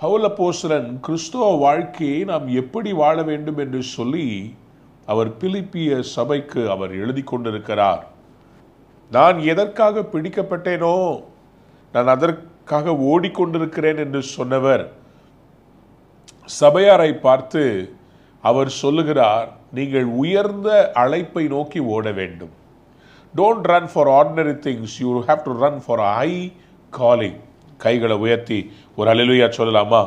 பவுல் அப்போஸ்தலன் கிறிஸ்துவ வாழ்க்கையை நாம் எப்படி வாழ வேண்டும் என்று சொல்லி அவர் பிலிப்பிய சபைக்கு அவர் எழுதி கொண்டிருக்கிறார். நான் எதற்காக பிடிக்கப்பட்டேனோ, நான் அதற்காக ஓடிக்கொண்டிருக்கிறேன் என்று சொன்னவர் சபையாரை பார்த்து அவர் சொல்லுகிறார், நீங்கள் உயர்ந்த அழைப்பை நோக்கி ஓட வேண்டும். Don't run for ordinary things, you have to run for high calling. கைகளை உயர்த்தி ஒரு அல்லேலூயா சொல்லலாமா?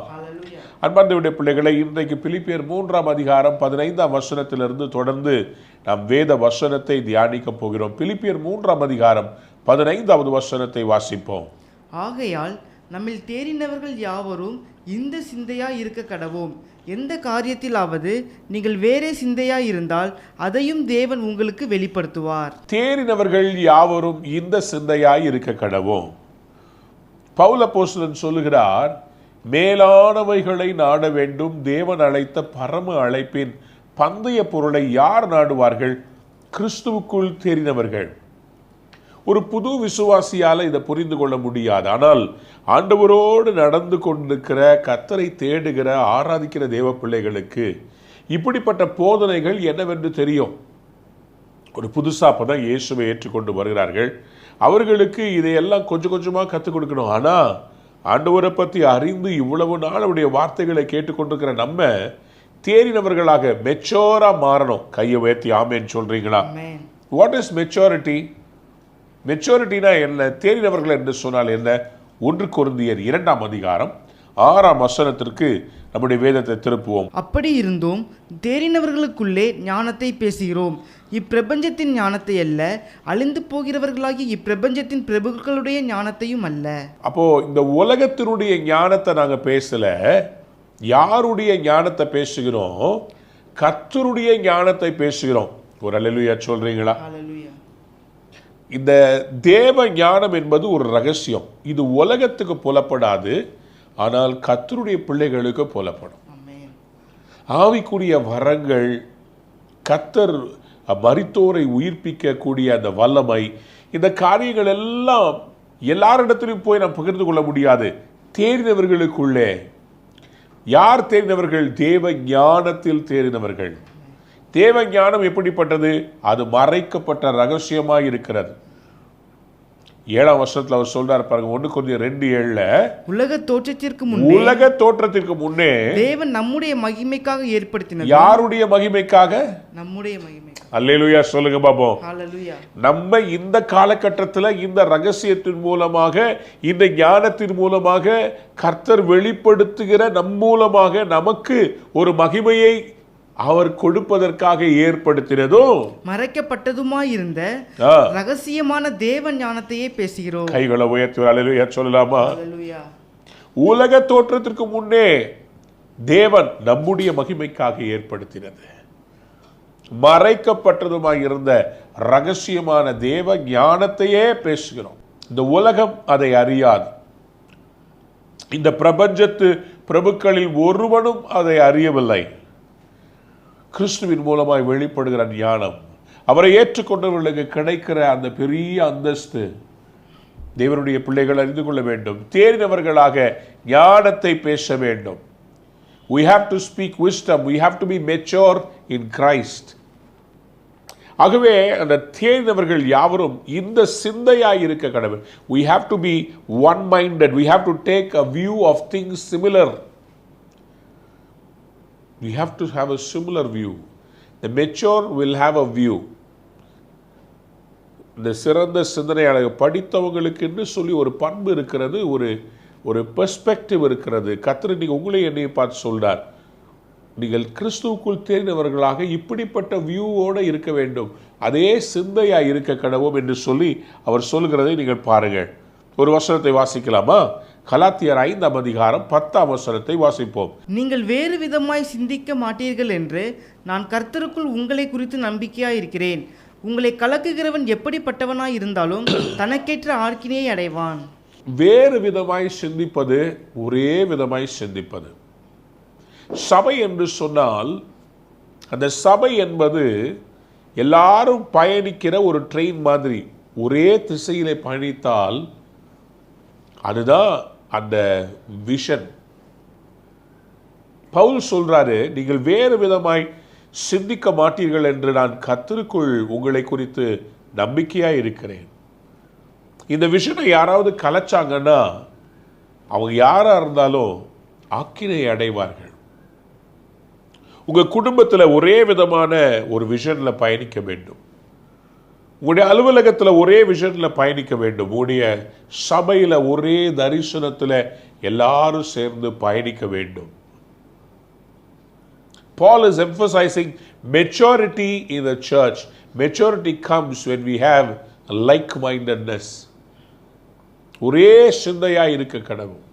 அன்பார்ந்தவருடைய பிள்ளைகளை, இன்றைக்கு பிலிப்பியர் 3ஆம் அதிகாரம் 15ஆம் வசனத்திலிருந்து தொடர்ந்து நாம் வேத வசனத்தை தியானிக்க போகிறோம். பிலிப்பியர் 3ஆம் அதிகாரம் 15வது வசனத்தை வாசிப்போம். ஆகையால் நம்மில் தேறினவர்கள் யாவரும் இந்த சிந்தையாய் இருக்க கடவோம். எந்த காரியத்திலாவது நீங்கள் வேறே சிந்தையாய் இருந்தால் அதையும் தேவன் உங்களுக்கு வெளிப்படுத்துவார். தேறினவர்கள் யாவரும் இந்த சிந்தையாய் இருக்க கடவோம். பவுல் அப்போஸ்தலன் சொல்லுகிறார், மேலானவைகளை நாட வேண்டும். தேவன் அழைத்த பரம அழைப்பின் பந்தய பொருளை யார் நாடுவார்கள்? கிறிஸ்துவுக்குள் தேறினவர்கள். ஒரு புது விசுவாசியால் இதை புரிந்து கொள்ள முடியாது. ஆனால் ஆண்டவரோடு நடந்து கொண்டிருக்கிற, கர்த்தரை தேடுகிற, ஆராதிக்கிற தேவ பிள்ளைகளுக்கு இப்படிப்பட்ட போதனைகள் என்னவென்று தெரியும். ஒரு புதுசாக அப்போ தான் இயேசுவை ஏற்றுக்கொண்டு வருகிறார்கள். அவர்களுக்கு இதையெல்லாம் கொஞ்சம் கொஞ்சமாக கற்றுக் கொடுக்கணும். ஆனால் ஆண்டவரை பற்றி அறிந்து இவ்வளவு நாள் அவருடைய வார்த்தைகளை கேட்டுக்கொண்டிருக்கிற நம்ம தேறினவர்களாக மெச்சோராக மாறணும். கையை உயர்த்தி ஆமேன்னு சொல்கிறீங்களா? What is maturity? மெச்சோரிட்டினா என்ன? தேறினவர்கள் என்று சொன்னால் என்ன? 1 கொரிந்தியர் 2ஆம் அதிகாரம் 6ஆம் வசனத்திற்கு நம்முடைய வேதத்தை திருப்புவோம். அப்படி இருந்தும் தேறினவர்களுக்குள்ளே ஞானத்தை பேசுகிறோம், இப்பிரபஞ்சத்தின் ஞானத்தை அல்ல, அழிந்து போகிறவர்களாகி இப்பிரபஞ்சத்தின் பிரபுக்களுடைய ஞானத்தையும் அல்ல. அப்போ இந்த உலகத்தினுடைய ஞானத்தை நாங்கள் பேசல. யாருடைய ஞானத்தை பேசுகிறோம்? கர்த்தருடைய ஞானத்தை பேசுகிறோம். ஒரு அல்லேலூயா சொல்றீங்களா? இந்த தேவ ஞானம் என்பது ஒரு ரகசியம். இது உலகத்துக்கு புலப்படாது, ஆனால் கர்த்தருடைய பிள்ளைகளுக்கு புலப்படும். ஆவிக்குரிய வரங்கள், கர்த்தர் மரித்தோரை உயிர்ப்பிக்கக்கூடிய அந்த வல்லமை, இந்த காரியங்கள் எல்லாம் எல்லாரிடத்திலும் போய் நாம் பகிர்ந்து கொள்ள முடியாது. தேறினவர்களுக்குள்ளே. யார் தேறினவர்கள்? தேவ ஞானத்தில் தேறினவர்கள். தேவ ஞானம் எப்படிப்பட்டது? அது மறைக்கப்பட்ட ரகசியமாக இருக்கிறது. 7ஆம் வசனத்தில் அவர் சொல்றார் பாருங்க, 1 கொரிந்தியர் 2:7, உலக தோற்றத்திற்கு முன்னே தேவன் நம்முடைய மகிமைக்காக ஏற்படுத்தினார். யாருடைய மகிமைக்காக? நம்முடைய மகிமைக்காக. அல்லேலூயா சொல்லுங்க பாப்போம். அல்லேலூயா. நம்ம இந்த காலகட்டத்தில் இந்த ரகசியத்தின் மூலமாக, இந்த ஞானத்தின் மூலமாக கர்த்தர் வெளிப்படுத்துகிற நம் மூலமாக நமக்கு ஒரு மகிமையை அவர் கொடுப்பதற்காக ஏற்படுத்தினதும் மறைக்கப்பட்டதுமாயிருந்த ரகசியமான தேவ ஞானத்தையே பேசுகிறோம். கைகளை உயர்த்தி அல்லேலூயா சொல்லலாமா? அல்லேலூயா. உலக தோற்றத்திற்கு முன்னே தேவன் நம்முடைய மகிமைக்காக ஏற்படுத்தினது, மறைக்கப்பட்டதுமாயிருந்த ரகசியமான தேவ ஞானத்தையே பேசுகிறோம். இந்த உலகம் அதை அறியாது. இந்த பிரபஞ்சத்து பிரபுக்களில் ஒருவனும் அதை அறியவில்லை. கிறிஸ்துவின் மூலமாய் வெளிப்படுகிற ஞானம், அவரை ஏற்றுக்கொண்டவர்களுக்கு கிடைக்கிற அந்த பெரிய அந்தஸ்து தேவனுடைய பிள்ளைகள் அறிந்து கொள்ள வேண்டும். தேறினவர்களாக ஞானத்தை பேச வேண்டும். We have to speak wisdom. We have to be mature in Christ. ஆகவே அந்த தேறினவர்கள் யாவரும் இந்த சிந்தையாய் இருக்க கடவுள். We have to be one-minded. We have to take a view of things similar. We have to have a similar view. The mature will have a view. இந்த சிறந்த சிந்தனையாளர் படித்தவங்களுக்கு என்று சொல்லி ஒரு பண்பு இருக்கிறது, ஒரு பெர்ஸ்பெக்டிவ் இருக்கிறது. கர்த்தர் இன்னைக்கு உங்களை என்னையை பார்த்து சொல்றார், நீங்கள் கிறிஸ்துவுக்குள் தேறினவர்களாக இப்படிப்பட்ட வியூவோடு இருக்க வேண்டும், அதே சிந்தையாக இருக்க கடவோம் என்று சொல்லி அவர் சொல்கிறதை நீங்கள் பாருங்கள். ஒரு வசனத்தை வாசிக்கலாமா? கலாத்தியர் 5ஆம் அதிகாரம் 10ஆம் வசனத்தை வாசிப்போம். நீங்கள் வேறு விதமாய் சிந்திக்க மாட்டீர்கள் என்று நான் கர்த்தருக்குள் உங்களை குறித்து நம்பிக்கையாய் இருக்கிறேன். உங்களை கலக்குகிறவன் எப்படிப்பட்டவனாய் இருந்தாலும் தனக்கேற்ற ஆக்கினையை அடைவான். வேறு விதமாய் சிந்திப்பது, ஒரே விதமாய் சிந்திப்பது. சபை என்று சொன்னால் அந்த சபை என்பது எல்லாரும் பயணிக்கிற ஒரு ட்ரெயின் மாதிரி. ஒரே திசையிலே பயணித்தால் அதுதான் அந்த விஷன். பவுல் சொல்றாரு, நீங்கள் வேறு விதமாய் சிந்திக்க மாட்டீர்கள் என்று நான் கர்த்தருக்குள் உங்களை குறித்து நம்பிக்கையா இருக்கிறேன். இந்த விஷனை யாராவது கலைச்சாங்கன்னா அவங்க யாரா இருந்தாலும் ஆக்கினை அடைவார்கள். உங்க குடும்பத்தில் ஒரே விதமான ஒரு விஷன்ல பயணிக்க வேண்டும். உங்களுடைய அலுவலகத்தில் ஒரே விஷன்ல பயணிக்க வேண்டும். உங்களுடைய சபையில் ஒரே தரிசனத்தில் எல்லாரும் சேர்ந்து பயணிக்க வேண்டும். Paul is emphasizing maturity in the church. Maturity comes when we have like-mindedness. ஒரே சிந்தையாய் இருக்க கடவுள்.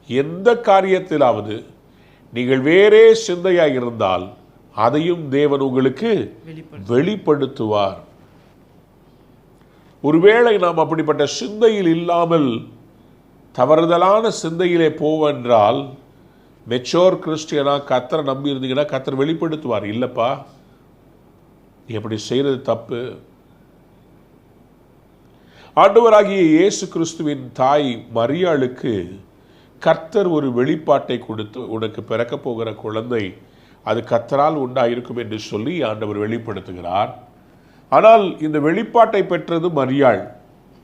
எந்த காரியத்திலாவது நீங்கள் வேறே சிந்தையாய் இருந்தால் அதையும் தேவன் உங்களுக்கு வெளிப்படுத்துவார். ஒருவேளை நாம் அப்படிப்பட்ட சிந்தையில் இல்லாமல் தவறுதலான சிந்தையிலே போவென்றால் மெச்சோர் கிறிஸ்டியனா கர்த்தரை நம்பி இருந்தீங்கன்னா கர்த்தர் வெளிப்படுத்துவார். இல்லப்பா, நீ அப்படி செய்யறது தப்பு. ஆண்டவராகிய இயேசு கிறிஸ்துவின் தாய் மரியாளுக்கு கர்த்தர் ஒரு வெளிப்பாட்டை கொடுத்து, உனக்கு பிறக்க போகிற குழந்தை அது கர்த்தரால் உண்டாயிருக்கும் என்று சொல்லி ஆண்டவர் வெளிப்படுத்துகிறார். ஆனால் இந்த வெளிப்பாட்டை பெற்றது மரியாள்.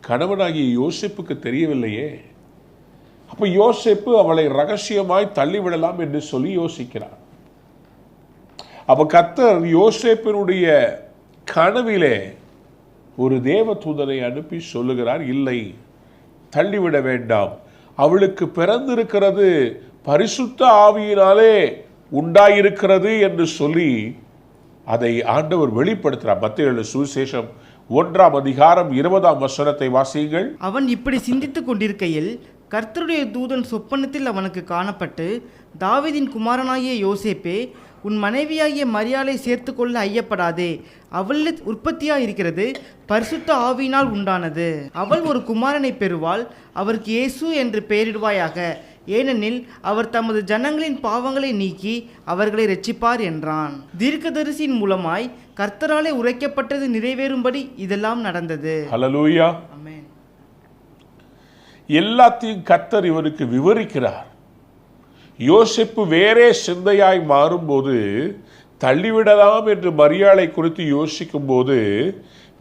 கணவனாகிய யோசேப்புக்கு தெரியவில்லையே. அப்ப யோசேப்பு அவளை ரகசியமாய் தள்ளிவிடலாம் என்று சொல்லி யோசிக்கிறார். அப்ப கர்த்தர் யோசேப்பினுடைய கனவிலே ஒரு தேவ தூதனை அனுப்பி சொல்லுகிறார், இல்லை, தள்ளிவிட வேண்டாம், அவளுக்கு பிறந்திருக்கிறது பரிசுத்த ஆவியினாலே உண்டாயிருக்கிறது என்று சொல்லி அதை ஆண்டவர் வெளிப்படுத்துகிறார். மத்தேயு சுவிசேஷம் 1:20 வாசியுங்கள். அவன் இப்படி சிந்தித்துக் கொண்டிருக்கையில் கர்த்தருடைய தூதன் சொப்பனத்தில் அவனுக்கு காணப்பட்டு, தாவீதின் குமாரனாகிய யோசேப்பே, உன் மனைவியாகிய மரியாளை சேர்த்து கொள்ள ஐயப்படாதே, அவளில் உற்பத்தியாயிருக்கிறது பரிசுத்த ஆவியினால் உண்டானது. அவள் ஒரு குமாரனை பெறுவாள், அவருக்கு இயேசு என்று பெயரிடுவாயாக, ஏனெனில் அவர் தமது ஜனங்களின் பாவங்களை நீக்கி அவர்களை இரட்சிப்பார் என்றான். தீர்க்கதரிசியின் மூலமாய் கர்த்தராலே உரைக்கப்பட்டது நிறைவேறும்படி இதெல்லாம் நடந்தது. ஹல்லேலூயா. ஆமென். எல்லாத்தையும் கர்த்தர் இவருக்கு விவரிக்கிறார். யோசேப்பு வேறே சிந்தையாய் மாறும்போது, தள்ளிவிடலாம் என்று மரியாளை குறித்து யோசிக்கும் போது,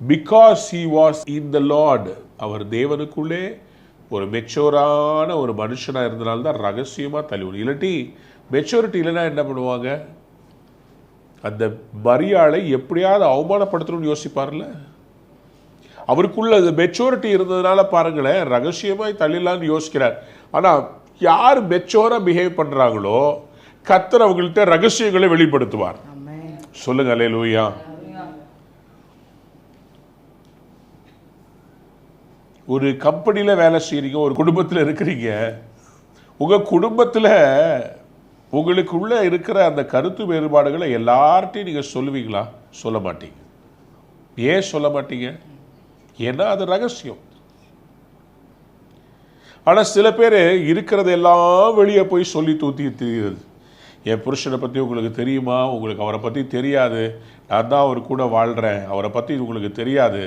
because he was in the Lord, அவர் தேவனுக்குள்ளே ஒரு மெச்சோரான ஒரு மனுஷனாக இருந்தனால்தான் ரகசியமாக தள்ளிவிடும். இல்லாட்டி மெச்சூரிட்டி இல்லைன்னா என்ன பண்ணுவாங்க? அந்த மரியாளை எப்படியாவது அவமானப்படுத்தணும்னு யோசிப்பார்ல. அவருக்குள்ள அந்த மெச்சூரிட்டி இருந்ததுனால பாருங்களேன், ரகசியமாய் தள்ளிடலான்னு யோசிக்கிறார். ஆனால் யார் மெச்சோரா பிஹேவ் பண்றாங்களோ கர்த்தர் அவங்கள்ட்ட ரகசியங்களை வெளிப்படுத்துவார். சொல்லுங்க அல்லேலூயா. ஒரு கம்பெனியில் வேலை செய்கிறீங்க, ஒரு குடும்பத்தில் இருக்கிறீங்க. உங்கள் குடும்பத்தில் உங்களுக்குள்ள இருக்கிற அந்த கருத்து வேறுபாடுகளை எல்லார்ட்டையும் நீங்கள் சொல்லுவீங்களா? சொல்ல மாட்டீங்க. ஏன் சொல்ல மாட்டீங்க? ஏன்னா அது ரகசியம். ஆனால் சில பேர் இருக்கிறதெல்லாம் வெளியே போய் சொல்லி தூத்தி தெரியுது. என் புருஷனை பற்றி உங்களுக்கு தெரியுமா? உங்களுக்கு அவரை பற்றி தெரியாது, நான் தான் அவர் கூட வாழ்கிறேன், அவரை பற்றி உங்களுக்கு தெரியாது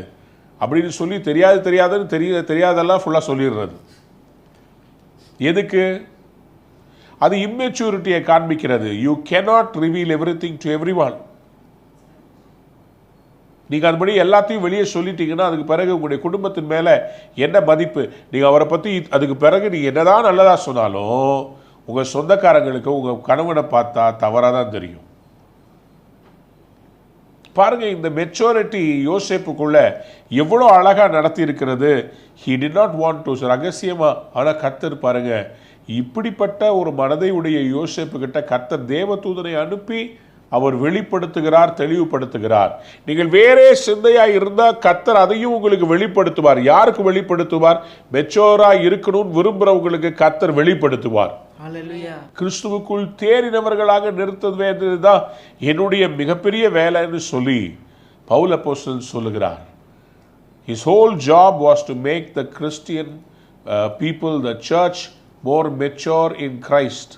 அப்படின்னு சொல்லி தெரியாதுன்னு தெரியாதெல்லாம் ஃபுல்லாக சொல்லிடுறது. எதுக்கு? அது இம்மெச்சூரிட்டியை காண்பிக்கிறது. You cannot reveal everything to everyone. நீங்கள் அதுபடி எல்லாத்தையும் வெளியே சொல்லிட்டீங்கன்னா அதுக்கு பிறகு உங்களுடைய குடும்பத்தின் மேலே என்ன மதிப்பு? நீங்கள் அவரை பற்றி அதுக்கு பிறகு நீங்கள் என்னதான் நல்லதாக சொன்னாலும் உங்கள் சொந்தக்காரங்களுக்கு உங்கள் கணவனை பார்த்தா தவறாக தான் தெரியும். பாருங்கள், இந்த மெச்சூரிட்டி யோசேப்புக்குள்ள எவ்வளோ அழகாக நடத்தி இருக்கிறது. He did not want to ரகசியமாக. ஆனால் கர்த்தர் பாருங்க, இப்படிப்பட்ட ஒரு மனதை உடைய யோசேப்பு கிட்ட கர்த்தர் தேவதூதனை அனுப்பி அவர் வெளிப்படுத்துகிறார், தெளிவுபடுத்துகிறார். நீங்கள் வேறே சிந்தையாய் இருந்தால் கர்த்தர் அதையும் உங்களுக்கு வெளிப்படுத்துவார். யாருக்கு வெளிப்படுத்துவார்? மெச்சோரா இருக்கணும்னு விரும்புகிறவங்களுக்கு கர்த்தர் வெளிப்படுத்துவார். கிறிஸ்துவுக்குள் தேறினவர்களாக நிறுத்துவதுதான் என்னுடைய மிகப்பெரிய வேலைன்னு சொல்லி பவுல் அப்போஸ்தலன் சொல்லுகிறார். His whole job was to make the Christian people, the church, more mature in Christ.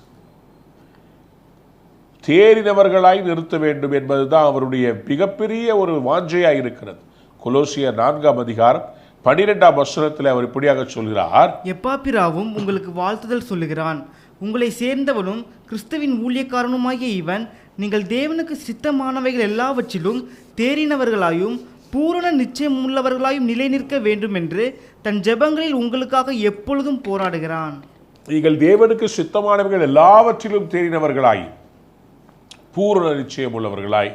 தேறினவர்களாய் நிறுத்த வேண்டும் என்பதுதான் அவருடைய மிகப்பெரிய ஒரு வாஞ்சையாய் இருக்கிறது. கொலோசியர் 4 12ஆம் வசனத்தில் அவர் இப்படியாக சொல்கிறார், எப்பாப்பிராவும் உங்களுக்கு வாழ்த்துதல் சொல்லுகிறான். உங்களை சேர்ந்தவனும் கிறிஸ்துவின் ஊழியக்காரனுமாகிய இவன் நீங்கள் தேவனுக்கு சித்தமானவைகள் எல்லாவற்றிலும் தேறினவர்களாயும் பூரண நிச்சயமுள்ளவர்களாயும் நிலை நிற்க வேண்டும் என்று தன் ஜெபங்களில் உங்களுக்காக எப்பொழுதும் போராடுகிறான். நீங்கள் தேவனுக்கு சித்தமானவர்கள் எல்லாவற்றிலும் தேறினவர்களாய் பூரண நிச்சயம் உள்ளவர்களாய்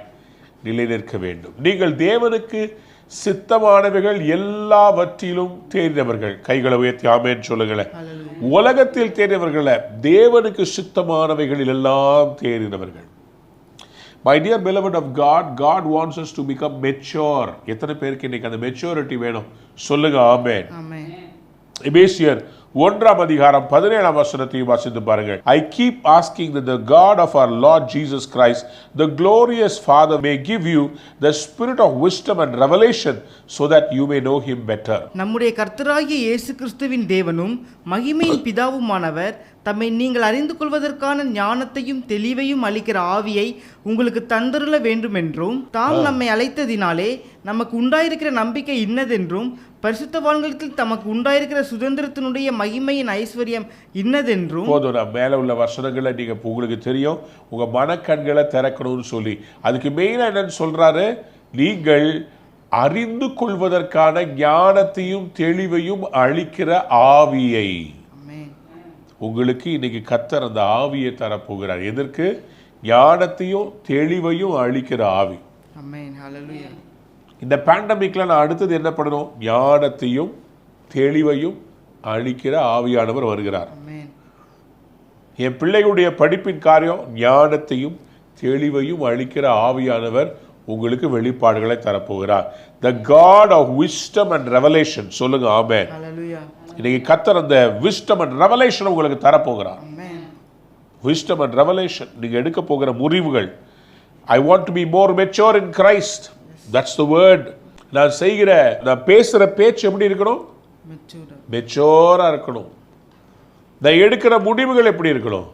நிலை நிற்க வேண்டும். நீங்கள் தேவனுக்கு சித்தமானவைகள் எல்லாவற்றிலும் தேறினவர்கள். கைகளை உயர்த்தி ஆமென் சொல்லுங்களேன். உலகத்தில் தேறினவர்கள, தேவனுக்கு சித்தமானவைகளில் எல்லாம் தேறினவர்கள். My dear beloved of God, God wants us to become mature. எத்தனை பேருக்கு இன்னைக்கு அந்த மெச்சூரிட்டி வேணும்? சொல்லுங்க ஆமென். ஆமென். எபேசியர் 1ஆம் அதிகாரம் 17ஆம் வசனத்தையும் வாசித்து பாருங்கள். I keep asking that the God of our Lord Jesus Christ, the glorious Father, may give you the spirit of wisdom and revelation so that you may know him better. நம்முடைய கர்த்தராகிய இயேசு கிறிஸ்துவின் தேவனும் மகிமையின் பிதாவுமானவர் தம்மை நீங்கள் அறிந்து கொள்வதற்கான ஞானத்தையும் தெளிவையும் அளிக்கிற ஆவியை உங்களுக்கு தந்தருள வேண்டுமென்றும், தாம் நம்மை அழைத்ததினாலே நமக்கு உண்டாயிருக்கிற நம்பிக்கை இன்னதென்றும், பரிசுத்தவான்களுக்கு தமக்கு உண்டாயிருக்கிற சுதந்திரத்தினுடைய மகிமையின் ஐஸ்வர்யம் இன்னதென்றும். போதும், நான் மேலே உள்ள வசனங்களை நீங்க உங்களுக்கு தெரியும், உங்க மனக்கண்களை திறக்கணும்னு சொல்லி அதுக்கு மெயினா என்னன்னு சொல்றாரு, நீங்கள் அறிந்து கொள்வதற்கான ஞானத்தையும் தெளிவையும் அளிக்கிற ஆவியை உங்களுக்கு இன்னைக்கு கர்த்தர் அந்த ஆவியை தரப்போகிறார். எதற்கு? ஞானத்தையும் தெளிவையும் அளிக்கிற ஆவி. ஆமென். ஹல்லேலூயா. இந்த பேண்டமிக்ல நான் அடுத்தது என்ன பண்ணணும்? ஞானத்தையும் தெளிவையும் அளிக்கிற ஆவியானவர் வருகிறார். ஆமென். என் பிள்ளைகளுடைய படிப்பின் காரியம் ஞானத்தையும் தெளிவையும் அளிக்கிற ஆவியானவர் உங்களுக்கு வெளிப்பாடுகளை தரப்போகிறார். The God of wisdom and revelation. சொல்லுங்க ஆமென். ஹல்லேலூயா. இன்னைக்கு கர்த்தர் அந்த wisdom and revelation உங்களுக்கு தரப்போகிறார். ஆமென். wisdom and revelation நீங்க எடுக்க போகிற முடிவுகள். I want to be more mature in Christ. That's the word. நான் பேசுற பேச்சு எப்படி இருக்கணும்? மெச்சூரா இருக்கணும். நான் எடுக்கிற முடிவுகள் எப்படி இருக்கணும்?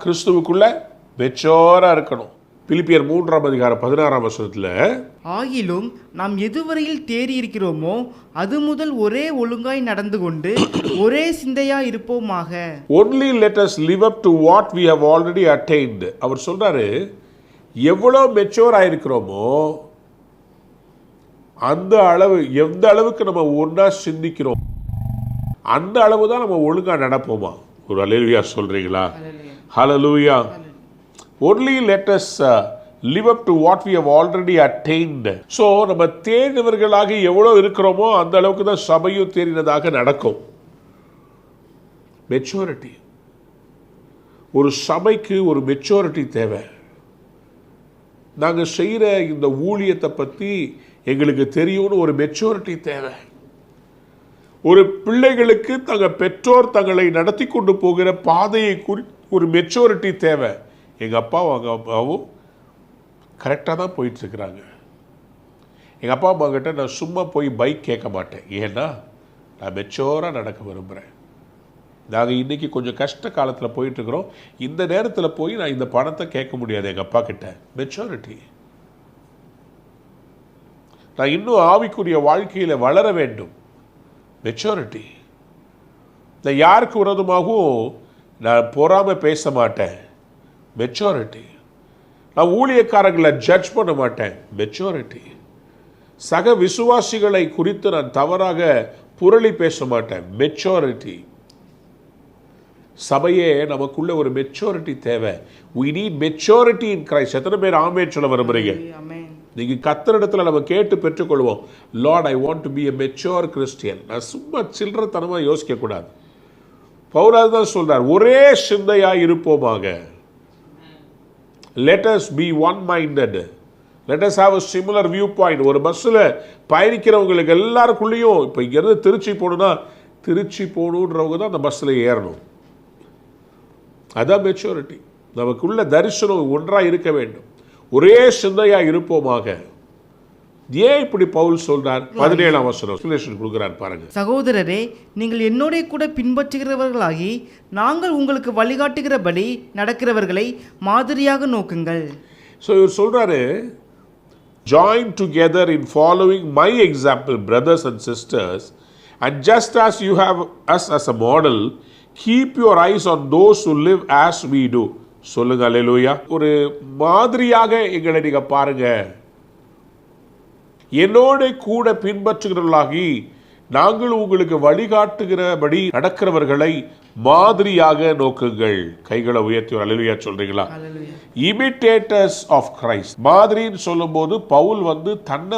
கிறிஸ்துவுக்குள்ள மெச்சூரா இருக்கணும். பிலிப்பியர் 3ஆம் அதிகாரம் 16ஆம் வசனத்துல, ஆகிலும் நாம் எதுவரையில் தேறி இருக்கிறோமோ அது முதல் ஒரே ஒழுங்காய் நடந்து கொண்டு ஒரே சிந்தையா இருப்போமாக. Only let us live up to what we have already attained. அவர் சொல்றாரு, எவ்வளவு மெச்சூர் ஆயிருக்கிறோமோ அந்த அளவு, எந்த அளவுக்கு நம்ம ஒன்றா சிந்திக்கிறோம் அந்த அளவு தான் நம்ம ஒழுங்கா நடப்போமா? ஒரு அல்லேலூயா சொல்றீங்களா? ஹல்லேலூயா. Only let us live up to what we have already attained. So நம்ம தேறினவர்களாக எவ்வளவு இருக்கிறோமோ அந்த அளவுக்கு தான் சபையும் தேறினதாக நடக்கும். மெச்சூரிட்டி. ஒரு சபைக்கு ஒரு மெச்சூரிட்டி தேவை. நாங்கள் செய்கிற இந்த ஊழியத்தை பற்றி எங்களுக்கு தெரியும்னு ஒரு மெச்சூரிட்டி தேவை. ஒரு பிள்ளைகளுக்கு தங்கள் பெற்றோர் தங்களை நடத்தி கொண்டு போகிற பாதையை ஒரு மெச்சூரிட்டி தேவை. எங்கள் அப்பாவும் அவங்க அப்பாவும் கரெக்டாக தான் போயிட்டுருக்குறாங்க. எங்கள் அப்பா அம்மா கிட்ட நான் சும்மா போய் பைக் கேட்க மாட்டேன். ஏன்னா நான் மெச்சூராக நடக்க விரும்புகிறேன். நாங்கள் இன்றைக்கி கொஞ்சம் கஷ்ட காலத்தில் போயிட்டுருக்குறோம். இந்த நேரத்தில் போய் நான் இந்த பணத்தை கேட்க முடியாது எங்கள் அப்பா கிட்ட. மெச்சூரிட்டி. நான் இன்னும் ஆவிக்குரிய வாழ்க்கையில் வளர வேண்டும். மெச்சூரிட்டி. நான் யாருக்கு விரோதமாகவும் நான் பொறாமல் பேச மாட்டேன். மெச்சூரிட்டி. நான் ஊழியக்காரர்களை ஜட்ஜ் பண்ண மாட்டேன். மெச்சூரிட்டி. சக விசுவாசிகளை குறித்து நான் தவறாக புரளி பேச மாட்டேன். மெச்சூரிட்டி. சபையே நமக்குள்ள ஒரு மெச்சூரிட்டி தேவை. we need maturity in Christ. எத்தனை பேர் ஆமென் சொல்ல விரும்புறீங்க? நீங்க கர்த்தரிடத்துல நம்ம கேட்டு பெற்றுக்கொள்வோம். Lord, I want to be a mature Christian. நான் சும்மா சில்லறத்தனமா யோசிக்க கூடாது. பவுல் தான் சொல்றார், ஒரே சிந்தையா இருப்போமாக. let us be one minded. let us have a similar viewpoint. ஒரு பஸ்ஸில் பயணிக்கிறவங்களுக்கு எல்லாருக்குள்ளேயும், இப்போ இங்கேருந்து திருச்சி போகணுன்னா திருச்சி போகணுன்றவங்க தான் அந்த பஸ்ஸில் ஏறணும். அதான் மெச்சூரிட்டி. நமக்குள்ள தரிசனம் ஒன்றாக இருக்க வேண்டும். ஒரே சிந்தையாக இருப்போமாக. ஏன் இப்படி பவுல் சொல்றார்? 17ஆம் வசனம் எக்ஸ்பிளனேஷன் கொடுக்கிறார் பாருங்க. சகோதரரே, நீங்கள் என்னோட கூட பின்பற்றுகிறவர்களாகி நாங்கள் உங்களுக்கு வழிகாட்டுகிறபடி நடக்கிறவர்களை மாதிரியாக நோக்குங்கள். ஸோ இவர் சொல்றாரு, Join together in following my example, brothers and sisters, and just as you have us as a model, keep your eyes on those who live as we do. சொல்லுங்க அல்லேலூயா. ஒரு மாதிரியாக எங்களை நீங்க பாருங்க. என்னோட கூட பின்பற்றுகிறவர்களாகி நாங்கள் உங்களுக்கு வழிகாட்டுகிறபடி நடக்கிறவர்களை மாதிரியாக நோக்குங்கள். கைகளை உயர்த்தி அல்லேலூயா சொல்றீங்களா? Imitators of Christ. மாதிரின்னு சொல்லும்போது பவுல் தன்னை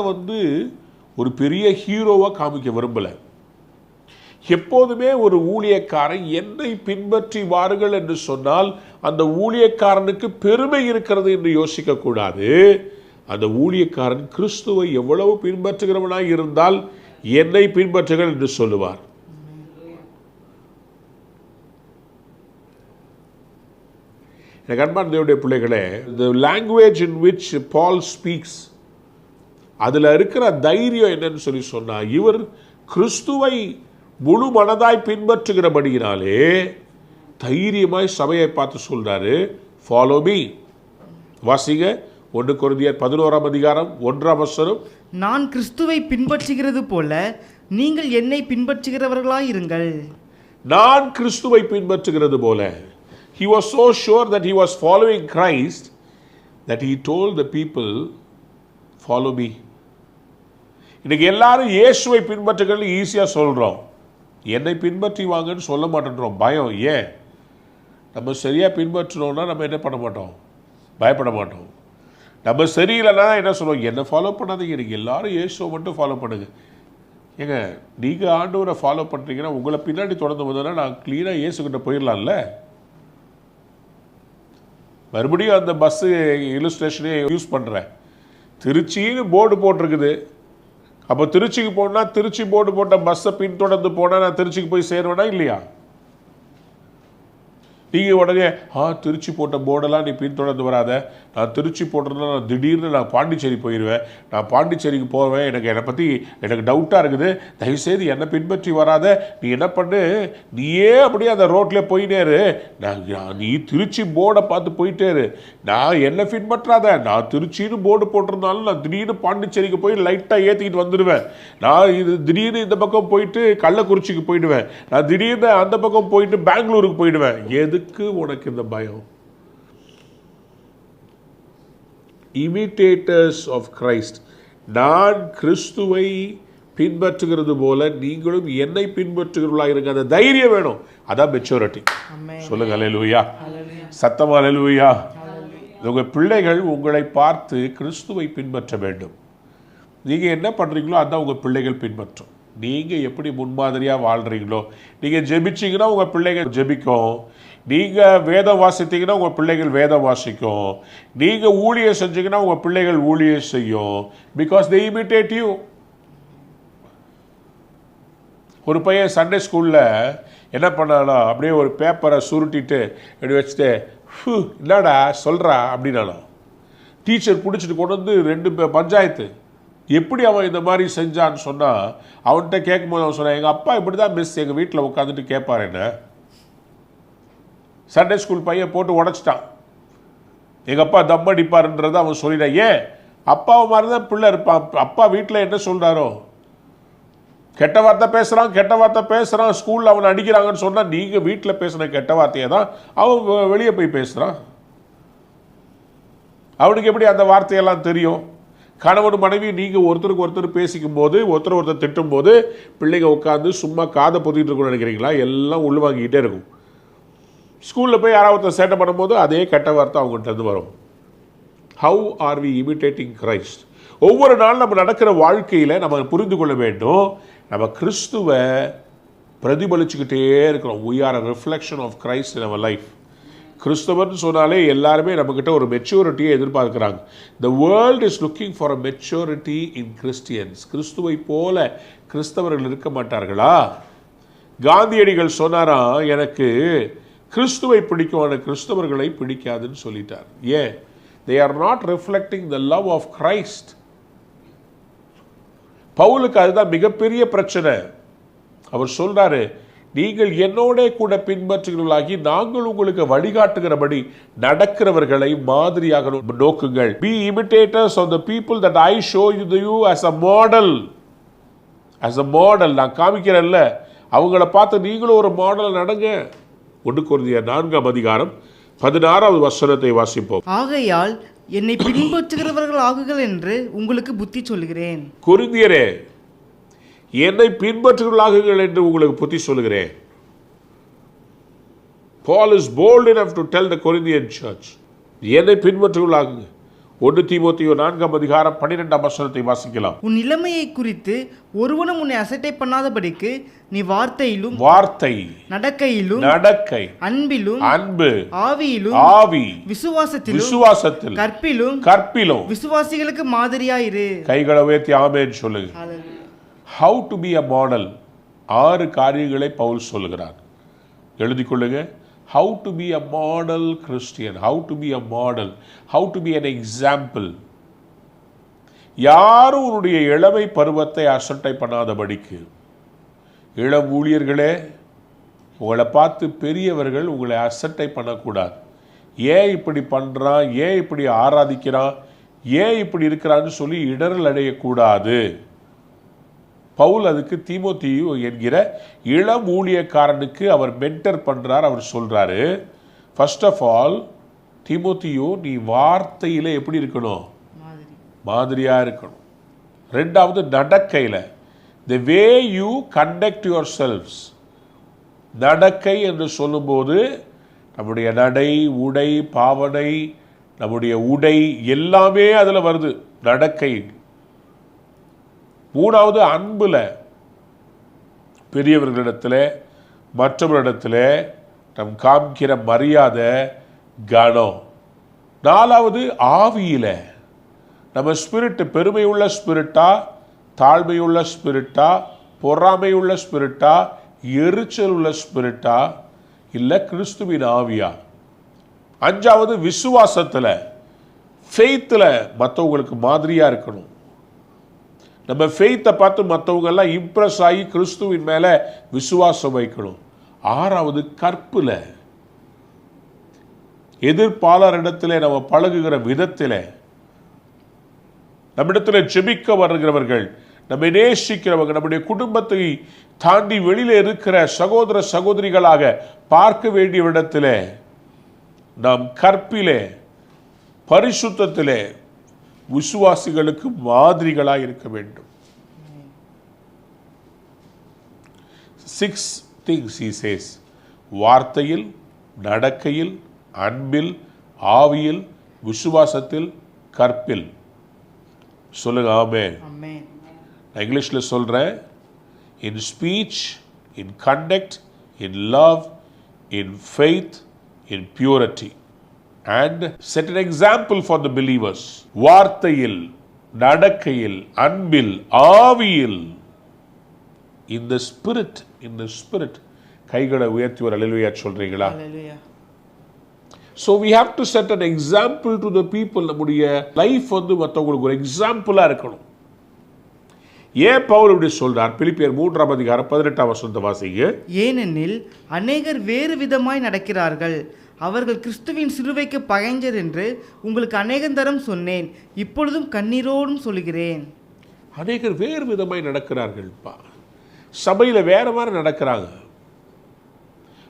ஒரு பெரிய ஹீரோவா காமிக்க விரும்பல. எப்போதுமே ஒரு ஊழியக்காரன் என்னை பின்பற்றி வாருங்கள் என்று சொன்னால் அந்த ஊழியக்காரனுக்கு பெருமை இருக்கிறது என்று யோசிக்க கூடாது. அந்த ஊழியக்காரன் கிறிஸ்துவை எவ்வளவு பின்பற்றுகிறவனாய் இருந்தால் என்னை பின்பற்றுங்கள் என்று சொல்லுவார். எனக்கு அன்பான தேவனுடைய பிள்ளைகளே, the language in which Paul speaks, அதில் இருக்கிற தைரியம் என்னன்னு சொன்னா, இவர் கிறிஸ்துவை முழு மனதாய் பின்பற்றுகிறபடியினாலே தைரியமாய் சபையை பார்த்து சொல்றாரு, ஃபாலோ மீ. வாசிங்க 1 கொரிந்தியர் 11ஆம் அதிகாரம் 1ஆம் வசனம். நான் கிறிஸ்துவை பின்பற்றுகிறது போல நீங்கள் என்னை பின்பற்றுகிறவர்களாயிருங்கள். நான் கிறிஸ்துவை பின்பற்றுகிறது போல. He was so sure that he was following Christ that he told the people, follow me. இன்னைக்கு எல்லாரும் இயேசுவை பின்பற்றுகிறது ஈஸியா சொல்றோம், என்னை பின்பற்றி வாங்கன்னு சொல்ல மாட்டேன்றோம். பயம். ஏன்? நம்ம சரியா பின்பற்றணும்னா நம்ம என்ன பண்ண மாட்டோம், பயப்பட மாட்டோம். நம்ம சரியில்லைன்னா என்ன சொல்லுவோம், என்னை ஃபாலோ பண்ணாதீங்க, நீங்கள் எல்லாரும் இயேசுவை மட்டும் ஃபாலோ பண்ணுங்க. ஏங்க நீங்கள் ஆண்டவரை ஃபாலோ பண்ணுறீங்கன்னா உங்களை பின்னாடி தொடர்ந்து வந்தோன்னா நான் க்ளீனாக இயேசுக்கிட்ட போயிடலாம்ல. மறுபடியும் அந்த பஸ்ஸு இலுஸ்ட்ரேஷனே யூஸ் பண்ணுறேன். திருச்சின்னு போர்டு போட்டிருக்குது. அப்போ திருச்சிக்கு போனால் திருச்சி போர்டு போட்ட பஸ்ஸை பின்தொடர்ந்து போனால் நான் திருச்சிக்கு போய் சேருவேனா இல்லையா? நீங்கள் உடனே திருச்சி போட்ட போர்டெல்லாம் நீ பின்தொடர்ந்து வராத, நான் திருச்சி போட்டிருந்தா நான் திடீர்னு நான் பாண்டிச்சேரி போயிடுவேன், நான் பாண்டிச்சேரிக்கு போவேன், என்னை பற்றி எனக்கு டவுட்டாக இருக்குது, தயவுசெய்து என்னை பின்பற்றி வராத, நீ என்ன பண்ணு, நீயே அப்படியே அந்த ரோட்டில் போயிட்டேரு, நீ திருச்சி போர்டை பார்த்து போயிட்டேரு, நான் என்னை பின்பற்றாத, நான் திருச்சின்னு போர்டு போட்டிருந்தாலும் நான் திடீர்னு பாண்டிச்சேரிக்கு போய் லைட்டாக ஏற்றிக்கிட்டு வந்துடுவேன், நான் திடீர்னு இந்த பக்கம் போயிட்டு கள்ளக்குறிச்சிக்கு போயிடுவேன், நான் திடீர்னு அந்த பக்கம் போயிட்டு பெங்களூருக்கு போயிடுவேன். எதுக்கு உனக்கு இந்த பயம்? Imitators of Christ. நான் கிறிஸ்துவை பின்பற்றுகிறது போல நீங்களும் என்னை பின்பற்றுகிறவர்களாக இருங்க. அந்த தைரியம் வேணும். அதான் மெச்சூரிட்டி. சொல்லுங்க அல்லேலூயா. சத்தமா அல்லேலூயா. உங்க பிள்ளைகள் உங்களை பார்த்து கிறிஸ்துவை பின்பற்ற வேண்டும். நீங்க என்ன பண்றீங்களோ அதான் உங்க பிள்ளைகள் பின்பற்றும். நீங்க எப்படி முன்மாதிரியா வாழ்றீங்களோ, நீங்க ஜெபிச்சீங்கன்னா உங்க பிள்ளைகள் ஜெபிக்கும், நீங்க வேதம் வாசித்தீங்கன்னா உங்க பிள்ளைகள் வேதம் வாசிக்கும், நீங்க ஊழியம் செஞ்சீங்கன்னா உங்க பிள்ளைகள் ஊழியம் செய்யும். Because they imitate you. ஒரு பையன் சண்டே ஸ்கூல்ல என்ன பண்ணாலும் அப்படியே ஒரு பேப்பரை சுருட்டிட்டு அப்படி வச்சுட்டு என்னடா சொல்றா அப்படின்னாலும் டீச்சர் பிடிச்சிட்டு கொண்டு வந்து 2 பஞ்சாயத்து. எப்படி அவன் இந்த மாதிரி செஞ்சான்னு சொன்னால் அவன்கிட்ட கேட்கும்போது அவன் சொன்னான், எங்கள் அப்பா இப்படி தான் மிஸ் எங்கள் வீட்டில் உட்காந்துட்டு கேட்பார் என்ன. சண்டே ஸ்கூல் பையன் போட்டு உடச்சிட்டான். எங்கள் அப்பா தம் அடிப்பாருன்றதை அவன் சொல்லிட்டான். ஏன்? அப்பாவை மாதிரி தான் பிள்ளை இருப்பான். அப்பா வீட்டில் என்ன சொல்கிறாரோ, கெட்ட வார்த்தை பேசுகிறான் ஸ்கூலில் அவனை அடிக்கிறாங்கன்னு சொன்னால் நீங்கள் வீட்டில் பேசுன கெட்ட வார்த்தையை தான் அவன் வெளியே போய் பேசுகிறான். அவனுக்கு எப்படி அந்த வார்த்தையெல்லாம் தெரியும்? கணவன் மனைவி நீங்கள் ஒருத்தருக்கு ஒருத்தர் பேசிக்கும் போது ஒருத்தர் திட்டும் போது பிள்ளைங்க உட்காந்து சும்மா காதை பொத்திட்டு இருக்கணும்னு நினைக்கிறீங்களா? எல்லாம் உள்வாங்கிக்கிட்டே இருக்கும். ஸ்கூலில் போய் யாராவது சேட்டை பண்ணும்போது அதே கெட்ட வார்த்தை அவங்ககிட்ட இருந்து வரும். How are we imitating Christ? ஒவ்வொரு நாளும் நம்ம நடக்கிற வாழ்க்கையில் நம்ம புரிந்து கொள்ள வேண்டும், நம்ம கிறிஸ்துவை பிரதிபலிச்சுக்கிட்டே இருக்கிறோம். we are a reflection of Christ in our life. கிறிஸ்தவர்னு சொன்னாலே எல்லாருமே நம்மக்கிட்ட ஒரு மெச்சூரிட்டியை எதிர்பார்க்குறாங்க. The world is looking for a maturity in Christians. கிறிஸ்துவை போல கிறிஸ்தவர்கள் இருக்க மாட்டார்களா? காந்தியடிகள் சொன்னாராம், எனக்கு கிறிஸ்துவை பிடிக்கும், ஆனால் கிறிஸ்தவர்களை பிடிக்காதுன்னு சொல்லிட்டார். ஏன்? they are not reflecting the love of Christ. பவுலுக்கு அதுதான் மிகப்பெரிய பிரச்சனை. அவர் சொல்றாரு, நீங்கள் என்னோட கூட பின்பற்றுகிறவர்களாகி நாங்கள் உங்களுக்கு வழிகாட்டுகிறபடி நடக்கிறவர்களை மாதிரியாக நோக்குங்கள். Be imitators of the people that I show you as a model. As a model. நான் காமிக்கிறேன்ல, அவங்கள பார்த்து நீங்களும் ஒரு மாடல் நடங்க. 1 கொரிந்தியர் 4ஆம் அதிகாரம் 16வது வசனத்தை வாசிப்போம். ஆகையால் என்னை பின்பற்றுகிறவர்கள் ஆகுங்கள் என்று உங்களுக்கு புத்தி சொல்கிறேன். கொரிந்தியரே, என்னை பின்பற்றுகிறார்கள் என்று உங்களுக்கு புத்தி சொல்கிறேன். Paul is bold enough to tell the Corinthian church, என்னை பின்பற்றுகிறார்கள். 1 தீமோத்தேயு 4ஆம் அதிகாரம் 12ஆம் வசனத்தை வாசிக்கலாம். உன் நிலைமையை குறித்து ஒருவனும் உன்னை அசட்டை பண்ணாதபடிக்கு நீ வார்த்தை நடக்கை அன்பிலும் ஆவி விசுவாசத்தில் கற்பிலும் விசுவாசிகளுக்கு மாதிரியாயிரு. கைகளை உயர்த்தி ஆமென் சொல்லுங்க. How to be a model. 6 காரியங்களை பவுல் சொல்லுகிறார். எழுதிக் கொள்ளுங்க. How to be a model Christian. How to be a model. How to be an example. யாரும் உன்னுடைய இளமை பருவத்தை அசட்டை பண்ணாதபடிக்கு. இளம் ஊழியர்களே, உங்களை பார்த்து பெரியவர்கள் உங்களை அசட்டை பண்ணக்கூடாது. ஏன் இப்படி பண்ணுறான், ஏன் இப்படி ஆராதிக்கிறான், ஏன் இப்படி இருக்கிறான்னு சொல்லி இடரல் அடையக்கூடாது. பவுல் அதுக்கு தீமோத்தேயு என்கிற இளம் ஊழியக்காரனுக்கு அவர் மென்டர் பண்றார். அவர் சொல்றாரு, ஃபர்ஸ்ட் ஆஃப் ஆல் தீமோத்தேயு, நீ வார்த்தையில எப்படி இருக்கணும், மாதிரியா இருக்கணும். ரெண்டாவது நடக்கையில், the way you conduct yourselves. நடக்கை என்று சொல்லும்போது நம்முடைய நடை, உடை, பாவனை, நம்முடைய உடை எல்லாமே அதில் வருது, நடக்கை. மூணாவது அன்புல, பெரியவர்களிடத்தில் மற்றவர்களிடத்தில் நம் காமிக்கிற மரியாதை, கனம். நாலாவது ஆவியில, நம்ம ஸ்பிரிட் பெருமையுள்ள ஸ்பிரிட்டா, தாழ்மையுள்ள ஸ்பிரிட்டா, பொறாமையுள்ள ஸ்பிரிட்டா, எரிச்சல் உள்ள ஸ்பிரிட்டா, இல்லை கிறிஸ்துவின் ஆவியா. அஞ்சாவது விசுவாசத்தில், ஃபெய்த்தில் மற்றவங்களுக்கு மாதிரியாக இருக்கணும். நம்ம ஃபெய்த்தை பார்த்து மற்றவங்க எல்லாம் இம்ப்ரெஸ் ஆகி கிறிஸ்துவின் மேலே விசுவாசம் வைக்கணும். ஆறாவது கற்பில், எதிர்ப்பாளரிடத்தில் நம்ம பழகுகிற விதத்தில், நம்மிடத்தில் ஜெபிக்க வருகிறவர்கள், நம்மை நேசிக்கிறவங்க, நம்முடைய குடும்பத்தை தாண்டி வெளியில் இருக்கிற சகோதர சகோதரிகளாக பார்க்க வேண்டிய இடத்துல நாம் கற்பிலே, பரிசுத்தத்திலே விசுவாசிகளுக்கு மாதிரிகளாக இருக்க வேண்டும். 6 things he says. வார்த்தையில், நடக்கையில், அன்பில், ஆவியில், விசுவாசத்தில், கற்பில். சொல்லுங்க ஆமென். நான் இங்கிலீஷில் சொல்கிறேன். இன் speech, in conduct, in love, in faith, in purity. And set an example for the believers. வார்த்தையில், நடக்கையில், அன்பில், ஆவியில், in the spirit. கைகளை உயர்த்தி ஒரு அல்லேலூயா சொல்றீங்களா? So we have to set an example to the people. நம்முடைய லைஃப் மற்றவங்களுக்கு ஒரு எக்ஸாம்பிளா இருக்கணும். ஏன் பவுல் இப்படி சொல்றார்? பிலிப்பியர் 3ஆம் அதிகாரம் 18ஆம் வசனத்தை வாசிங்க. ஏனெனில் அநேகர் வேறு விதமாய் நடக்கிறார்கள், அவர்கள் கிறிஸ்துவின் சிலுவைக்கு பகைஞர் என்று உங்களுக்கு அநேகந்தரம் சொன்னேன், இப்பொழுதும் கண்ணீரோடும் சொல்கிறேன். அநேகர் வேறு விதமாய் நடக்கிறார்கள்ப்பா. சபையில் வேற மாதிரி நடக்கிறாங்க.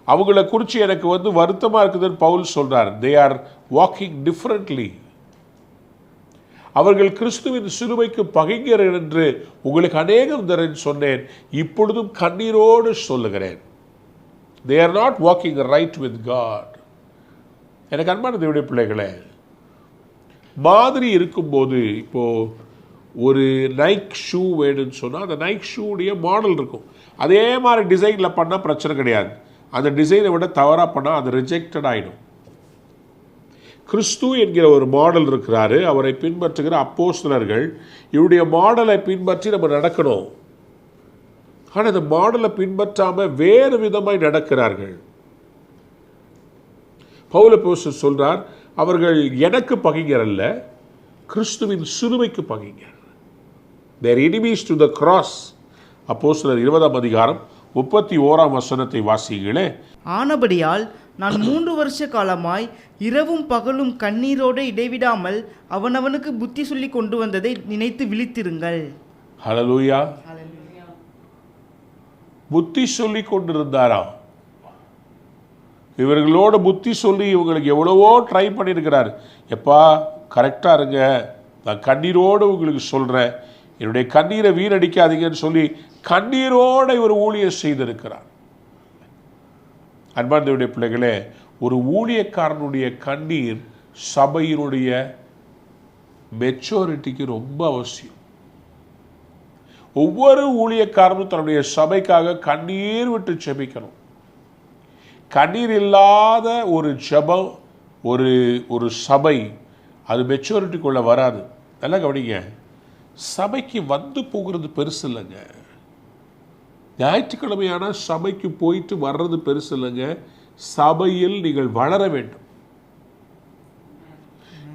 அவங்கள குறித்து எனக்கு வருத்தமாக இருக்குதுன்னு பவுல் சொல்றார். They are walking differently. அவர்கள் கிறிஸ்துவின் சிலுவைக்கு பகைஞர் என்று உங்களுக்கு அநேகந்தரம் சொன்னேன், இப்பொழுதும் கண்ணீரோடு சொல்லுகிறேன். They are not walking right with God. எனக்கு அன்பான தேவனுடைய பிள்ளைகளே, மாதிரி இருக்கும்போது, இப்போ ஒரு நைக் ஷூ வேணும்னு சொன்னால் அந்த நைக் ஷூடைய மாடல் இருக்கும். அதே மாதிரி டிசைனில் பண்ணால் பிரச்சனை கிடையாது. அந்த டிசைனை விட தவறாக பண்ணால் அது ரிஜெக்டட் ஆகிடும். கிறிஸ்து என்கிற ஒரு மாடல் இருக்கிறாரு. அவரை பின்பற்றுகிற அப்போஸ்தலர்கள் இவருடைய மாடலை பின்பற்றி நம்ம நடக்கணும். ஆனால் இந்த மாடலை பின்பற்றாமல் வேறு விதமாய் நடக்கிறார்கள். பவுல் அப்போஸ்தலர் சொல்றார், அவர்கள் எனக்கு பகைஞர் அல்ல, கிறிஸ்துவின் சிலுவைக்கு பகைஞர். They are enemies to the cross. அப்போஸ்தலர் 20ஆம் அதிகாரம் 31ஆம் வசனத்தை வாசிங்களே. ஆனபடியால் நான் 3 வருஷ காலமாய் இரவும் பகலும் கண்ணீரோடு இடைவிடாமல் அவனவனுக்கு புத்தி சொல்லி கொண்டு வந்ததை நினைத்து விழித்திருங்கள். ஹல்லேலூயா. புத்தி சொல்லி கொண்டிருந்தாராம். இவர்களோட புத்தி சொல்லி இவங்களுக்கு எவ்வளவோ ட்ரை பண்ணியிருக்கிறார். எப்பா கரெக்டாக இருங்க, நான் கண்ணீரோடு உங்களுக்கு சொல்கிறேன், என்னுடைய கண்ணீரை வீணடிக்காதீங்கன்னு சொல்லி கண்ணீரோடு இவர் ஊழியம் செய்திருக்கிறார். அன்பார்ந்தவருடைய பிள்ளைகளே, ஒரு ஊழியக்காரனுடைய கண்ணீர் சபையினுடைய மெச்சூரிட்டிக்கு ரொம்ப அவசியம். ஒவ்வொரு ஊழியக்காரனும் தன்னுடைய சபைக்காக கண்ணீர் விட்டு ஜெபிக்கணும். கண்ணீர் இல்லாத ஒரு ஜெபம், ஒரு சபை அது மெச்சூரிட்டிக்குள்ள வராது. நல்லா கவனிங்க, சபைக்கு வந்து போகிறது பெருசு இல்லைங்க. ஞாயிற்றுக்கிழமையான சபைக்கு போயிட்டு வர்றது பெருசு இல்லைங்க. சபையில் நீங்கள் வளர வேண்டும்.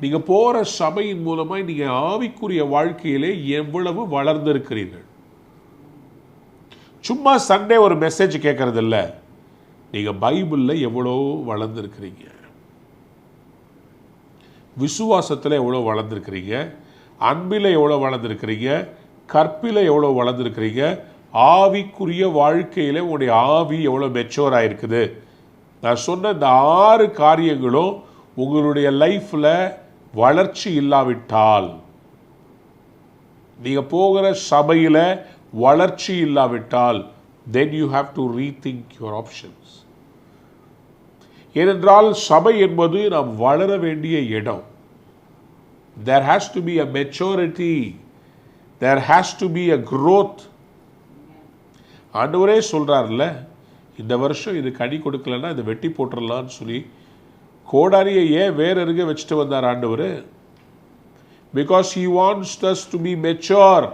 நீங்க போற சபையின் மூலமாய் நீங்க ஆவிக்குரிய வாழ்க்கையிலே எவ்வளவு வளர்ந்திருக்கிறீர்கள். சும்மா சண்டே ஒரு மெசேஜ் கேட்கறது இல்ல, நீங்க பைபிள்ல எவ்வளோ வளர்ந்திருக்கிறீங்க, விசுவாசத்தில் எவ்வளோ வளர்ந்துருக்கிறீங்க, அன்பில் எவ்வளோ வளர்ந்துருக்கிறீங்க, கற்பில் எவ்வளோ வளர்ந்துருக்கிறீங்க, ஆவிக்குரிய வாழ்க்கையில் உங்களுடைய ஆவி எவ்வளோ மெச்சூர் ஆகிருக்குது. நான் சொன்ன இந்த 6 காரியங்களும் உங்களுடைய லைஃப்பில் வளர்ச்சி இல்லாவிட்டால், நீங்கள் போகிற சபையில் வளர்ச்சி இல்லாவிட்டால், then you have to rethink your options. ஏனென்றால் சபை என்பது நாம் வளர வேண்டிய இடம். There has to be a maturity, there has to be a growth. ஆண்டவரே சொல்றாருல்ல, இந்த வருஷம் இது கனி கொடுக்கலன்னா இதை வெட்டி போட்டுடலான்னு சொல்லி கோடாரியை ஏன் வேற இருக்க வச்சுட்டு வந்தார் ஆண்டவர்? Because he wants us to be mature.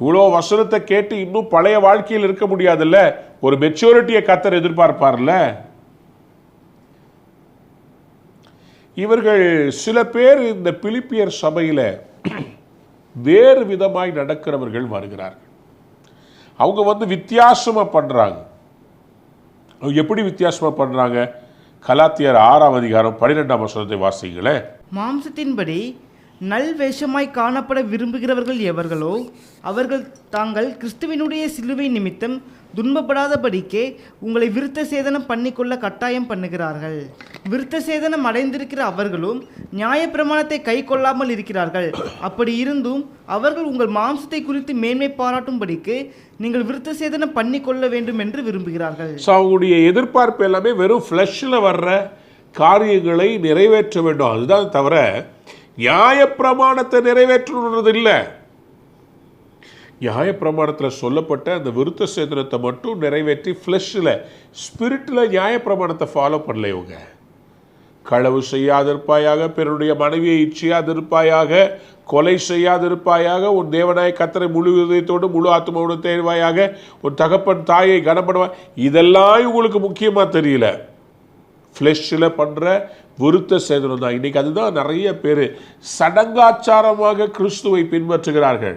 இவ்வளோ வசனத்தை கேட்டு இன்னும் பழைய வாழ்க்கையில் இருக்க முடியாதுல்ல, ஒரு மெச்சூரிட்டியை கர்த்தர் எதிர்பார்ப்பார்ல. இவர்கள் சில பேர் இந்த பிலிப்பியர் சபையில் வேறு விதமாய் நடக்கிறவர்கள் வருகிறார்கள். அவங்க வந்து வித்தியாசமாக பண்ணுறாங்க. அவங்க எப்படி வித்தியாசமாக பண்ணுறாங்க? கலாத்தியர் 6ஆம் அதிகாரம் 12ஆம் வசனத்தை வாசிங்களே. மாம்சத்தின்படி நல்வேஷமாய் காணப்பட விரும்புகிறவர்கள் எவர்களோ அவர்கள் தாங்கள் கிறிஸ்துவினுடைய சிலுவை நிமித்தம் துன்பப்படாதபடிக்கே உங்களை விருத்த சேதனம் பண்ணிக்கொள்ள கட்டாயம் பண்ணுகிறார்கள். விருத்த சேதனம் அடைந்திருக்கிற அவர்களும் நியாயப்பிரமாணத்தை கை கொள்ளாமல் இருக்கிறார்கள். அப்படி இருந்தும் அவர்கள் உங்கள் மாம்சத்தை குறித்து மேன்மை பாராட்டும்படிக்கு நீங்கள் விருத்த சேதனம் பண்ணிக்கொள்ள வேண்டும் என்று விரும்புகிறார்கள். அவங்களுடைய எதிர்பார்ப்பு எல்லாமே வெறும் ஃப்ளஷ்ல வர்ற காரியங்களை நிறைவேற்ற வேண்டும், அதுதான் தவிர நியாயப்பிரமாணத்தை நிறைவேற்றுறது இல்லை. நியாயப்பிரமாணத்தில் சொல்லப்பட்ட அந்த விருத்த சேதனத்தை மட்டும் நிறைவேற்றி ஃப்ளஷில் ஸ்பிரிட்டில் நியாயப்பிரமாணத்தை ஃபாலோ பண்ணல. இவங்க களவு செய்யாதிருப்பாயாக, பிறருடைய மனைவியை இச்சையாதிருப்பாயாக, கொலை செய்யாதிருப்பாயாக, உன் தேவனாய கர்த்தரை முழு இதயத்தோடு முழு ஆத்மாவோடு தேடுவாயாக, உன் தகப்பன் தாயை கனப்படுவாய். இதெல்லாம் உங்களுக்கு முக்கியமாக தெரியல. ஃப்ளஷில் பண்ணுற விருத்த சேதனம் தான். இன்றைக்கி அதுதான் நிறைய பேர் சடங்காச்சாரமாக கிறிஸ்துவை பின்பற்றுகிறார்கள்.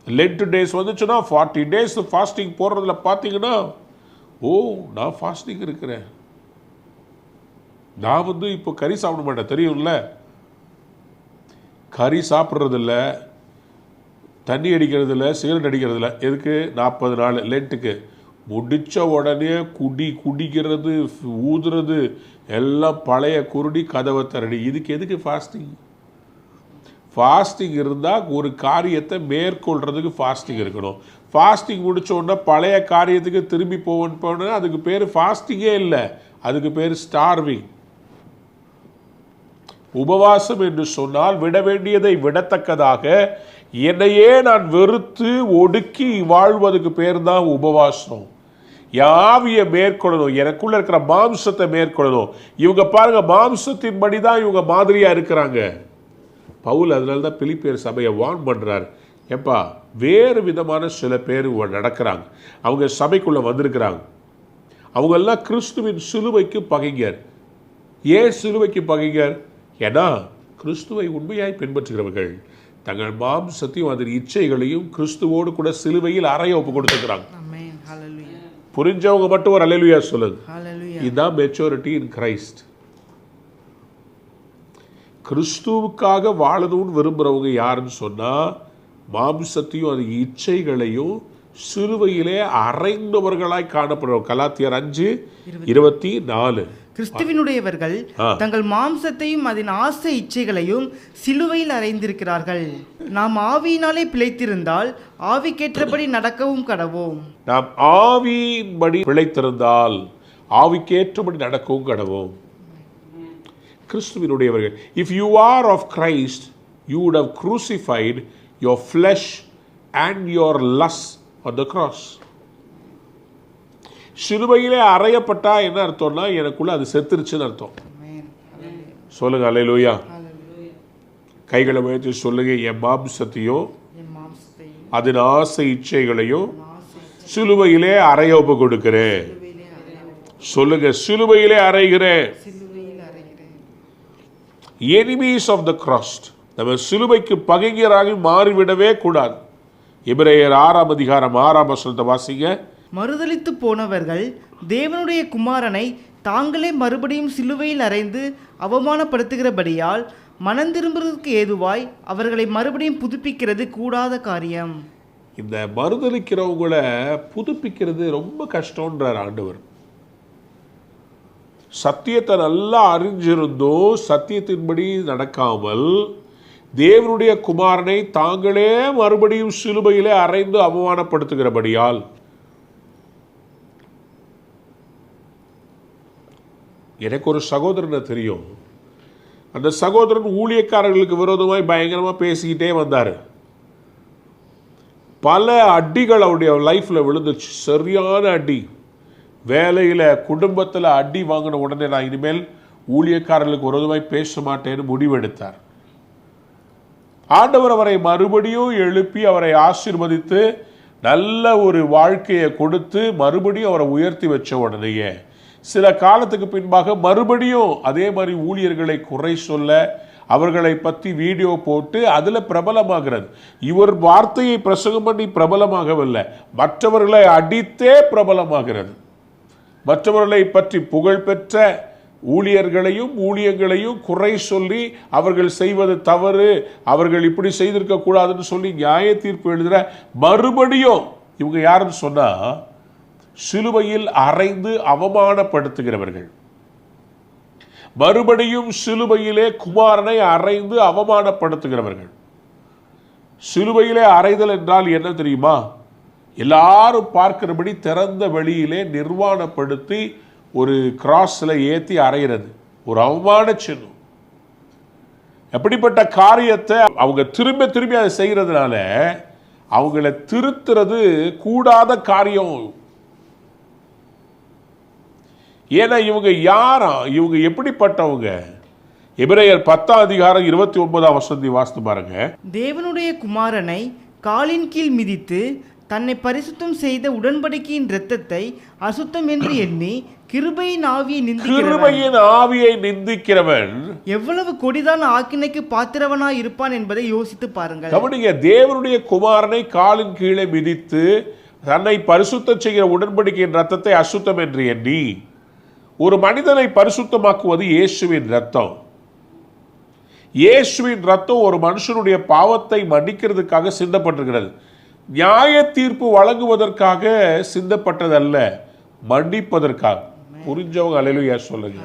லென்ட் டேஸ் வந்துச்சுன்னா 40 days ஃபாஸ்டிங் போடுறதுல பார்த்தீங்கன்னா, ஓ நான் ஃபாஸ்டிங் இருக்கிறேன், நான் வந்து இப்போ கறி சாப்பிட மாட்டேன், தெரியும்ல, கறி சாப்பிட்றதில்ல, தண்ணி அடிக்கிறதில்ல, சிகரெட் அடிக்கிறதில்ல. எதுக்கு? 40 நாள் லென்ட்டுக்கு. முடித்த உடனே குடிக்கிறது, ஊதுறது எல்லாம் பழைய குருடி கதவை தரடி. இதுக்கு எதுக்கு ஃபாஸ்டிங்? ஃபாஸ்டிங் இருந்தால் ஒரு காரியத்தை மேற்கொள்றதுக்கு ஃபாஸ்டிங் இருக்கணும். ஃபாஸ்டிங் முடித்த உடனே பழைய காரியத்துக்கு திரும்பி போன அதுக்கு பேர் ஃபாஸ்டிங்கே இல்லை, அதுக்கு பேர் ஸ்டார்விங். உபவாசம் என்று சொன்னால் விட வேண்டியதை விடத்தக்கதாக என்னையே நான் வெறுத்து ஒடுக்கி வாழ்வதுக்கு பேர் தான் உபவாசம். யாவியை மேற்கொள்ளணும், எனக்குள்ள இருக்கிற மாம்சத்தை மேற்கொள்ளணும். இவங்க பாருங்க, மாம்சத்தின் படி தான் இவங்க மாதிரியா இருக்கிறாங்க. பவுல் அதனால தான் பிலிப்பியர் சபையை வார்ன் பண்றார். ஏப்பா, வேறு விதமான சில பேர் நடக்கிறாங்க, அவங்க சபைக்குள்ள வந்திருக்கிறாங்க. அவங்க எல்லாம் கிறிஸ்துவின் சிலுவைக்கு பகைஞர். ஏன் சிலுவைக்கு பகைஞர்? ஏன்னா கிறிஸ்துவை உண்மையாய் பின்பற்றுகிறவர்கள் தங்கள் மாம்சத்தையும் அதன் இச்சைகளையும் கிறிஸ்துவோடு கூட சிலுவையில் அறைய ஒப்பு கொடுத்துக்கிறாங்க. ஹalleluya புரிஞ்சவங்க மட்டும் ஒரு அல்லேலூயா சொல்லுங்க. ஹalleluya இதுதான் மெச்சூரிட்டி இன் கிரைஸ்ட். கிறிஸ்துவுக்காக வாழணும்னு விரும்புறவங்க யாருன்னு சொன்னா, மாம்சத்தையும் அது இச்சைகளையும் சிலுவையிலே அறைந்தவர்களாய் காணப்படுறோம். கலாத்தியர் 5:24. கிறிஸ்துவினுடையவர்கள் தங்கள் மாம்சத்தையும் அதன் ஆசை இச்சைகளையும் சிலுவையில் அறைந்திருக்கிறார்கள். நாம் ஆவியினாலே பிழைத்திருந்தால் ஆவிக்கேற்றபடி நடக்கவும் கடவோம். நாம் ஆவியின்படி பிழைத்திருந்தால் ஆவிக்கேற்றபடி நடக்கவும் கடவோம். கிறிஸ்துவினுடையவர்கள். If you are of Christ, you would have crucified your flesh and your lust on the cross. சிலுவையிலே அறையப்பட்டா என்ன அர்த்தம்னா, எனக்குள்ள அது செத்துருச்சுன்னு அர்த்தம். சொல்லுங்க அல்லேலூயா. கைகளை உயர்த்தி சொல்லுங்க, என் மாம்சத்தையும் அதன் ஆசை இச்சைகளையும் சிலுவையிலே அறைய ஒப்பு கொடுக்கிறேன். சொல்லுங்க, சிலுவையிலே அறைகிறேன். Enemies of the cross. நம்ம சிலுவைக்கு பகைஞராகி மாறிவிடவே கூடாது. எபிரேயர் 6:6 வாசிங்க. மறுதலித்து போனவர்கள் தேவனுடைய குமாரனை தாங்களே மறுபடியும் சிலுவையில் அறைந்து அவமானப்படுத்துகிறபடியால் மனம் திரும்புவதற்கு ஏதுவாய் அவர்களை மறுபடியும் புதுப்பிக்கிறது கூடாத காரியம். இந்த மறுதலிக்கிறவங்களை புதுப்பிக்கிறது ரொம்ப கஷ்டம்ன்றார் ஆண்டவர். சத்தியத்தை நல்லா அறிஞ்சிருந்தோ சத்தியத்தின்படி நடக்காமல் தேவனுடைய குமாரனை தாங்களே மறுபடியும் சிலுவையிலே அறைந்து அவமானப்படுத்துகிறபடியால். எனக்கு ஒரு சகோதரனை தெரியும். அந்த சகோதரன் ஊழியக்காரர்களுக்கு விரோதமாய் பயங்கரமா பேசிக்கிட்டே வந்தார். பல அடிகள் அவருடைய லைஃப்ல விழுந்துச்சு, சரியான அடி. வேலையில குடும்பத்தில் அடி வாங்கின உடனே நான் இனிமேல் ஊழியக்காரர்களுக்கு விரோதமாய் பேச மாட்டேன்னு முடிவெடுத்தார். ஆண்டவர் அவரை மறுபடியும் எழுப்பி அவரை ஆசீர்வதித்து நல்ல ஒரு வாழ்க்கையை கொடுத்து மறுபடியும் அவரை உயர்த்தி வச்ச உடனேயே சில காலத்துக்கு பின்பாக மறுபடியும் அதே மாதிரி ஊழியர்களை குறை சொல்ல, அவர்களை பற்றி வீடியோ போட்டு அதில் பிரபலமாகிறது. இவர் வார்த்தையை பிரசங்கம் பண்ணி பிரபலமாகவில்லை, மற்றவர்களை அடித்தே பிரபலமாகிறது. மற்றவர்களை பற்றி புகழ்பெற்ற ஊழியர்களையும் ஊழியங்களையும் குறை சொல்லி அவர்கள் செய்வது தவறு, அவர்கள் இப்படி செய்திருக்க கூடாதுன்னு சொல்லி நியாய தீர்ப்பு எழுதுகிற மறுபடியும் இவங்க யாருன்னு சொன்னா, சிலுவையில் அறைந்து அவமானப்படுத்துகிறவர்கள். மறுபடியும் சிலுவையிலே குமாரனை அறைந்து அவமானப்படுத்துகிறவர்கள். சிலுவையிலே அறைதல் என்றால் என்ன தெரியுமா? எல்லாரும் பார்க்கிறபடி திறந்த வெளியிலே நிர்வாணப்படுத்தி ஒரு கிராஸ்ல ஏத்தி அறைகிறது, ஒரு அவமான சின்னம். எப்படிப்பட்ட காரியத்தை அவங்க திரும்ப திரும்பி அதை செய்யறதுனால அவங்கள திருத்துறது கூடாத காரியம். ஏன்னா இவங்க யாரா, இவங்க எப்படிப்பட்டவங்க? எபிரேயர் 10:29 வாசித்து பாருங்க. தேவனுடைய குமாரனை காலின் கீழ் மிதித்து தன்னை பரிசுத்தம் செய்த உடன்படிக்கையின் இரத்தத்தை அசுத்தம் என்று எண்ணி கிருபையின் ஆவியை நிந்திக்கிறவன் எவ்வளவு கொடிதான ஆக்கினைக்கு பாத்திரவனாய் இருப்பான் என்பதை யோசித்து பாருங்கள். கவனிங்க, தேவனுடைய குமாரனை காலின் கீழே மிதித்து தன்னை பரிசுத்தம் செய்கிற உடன்படிக்கையின் இரத்தத்தை அசுத்தம் என்று எண்ணி. ஒரு மனிதனை பரிசுத்தமாக்குவது இயேசுவின் ரத்தம். இயேசுவின் ரத்தம் ஒரு மனுஷனுடைய பாவத்தை மன்னிக்கிறதுக்காக சிந்தப்பட்டிருக்கிறது. நியாய தீர்ப்பு வழங்குவதற்காக சிந்தப்பட்டதல்ல, மன்னிப்பதற்காக. புரிஞ்சவங்க அல்லேலூயா சொல்லுங்க.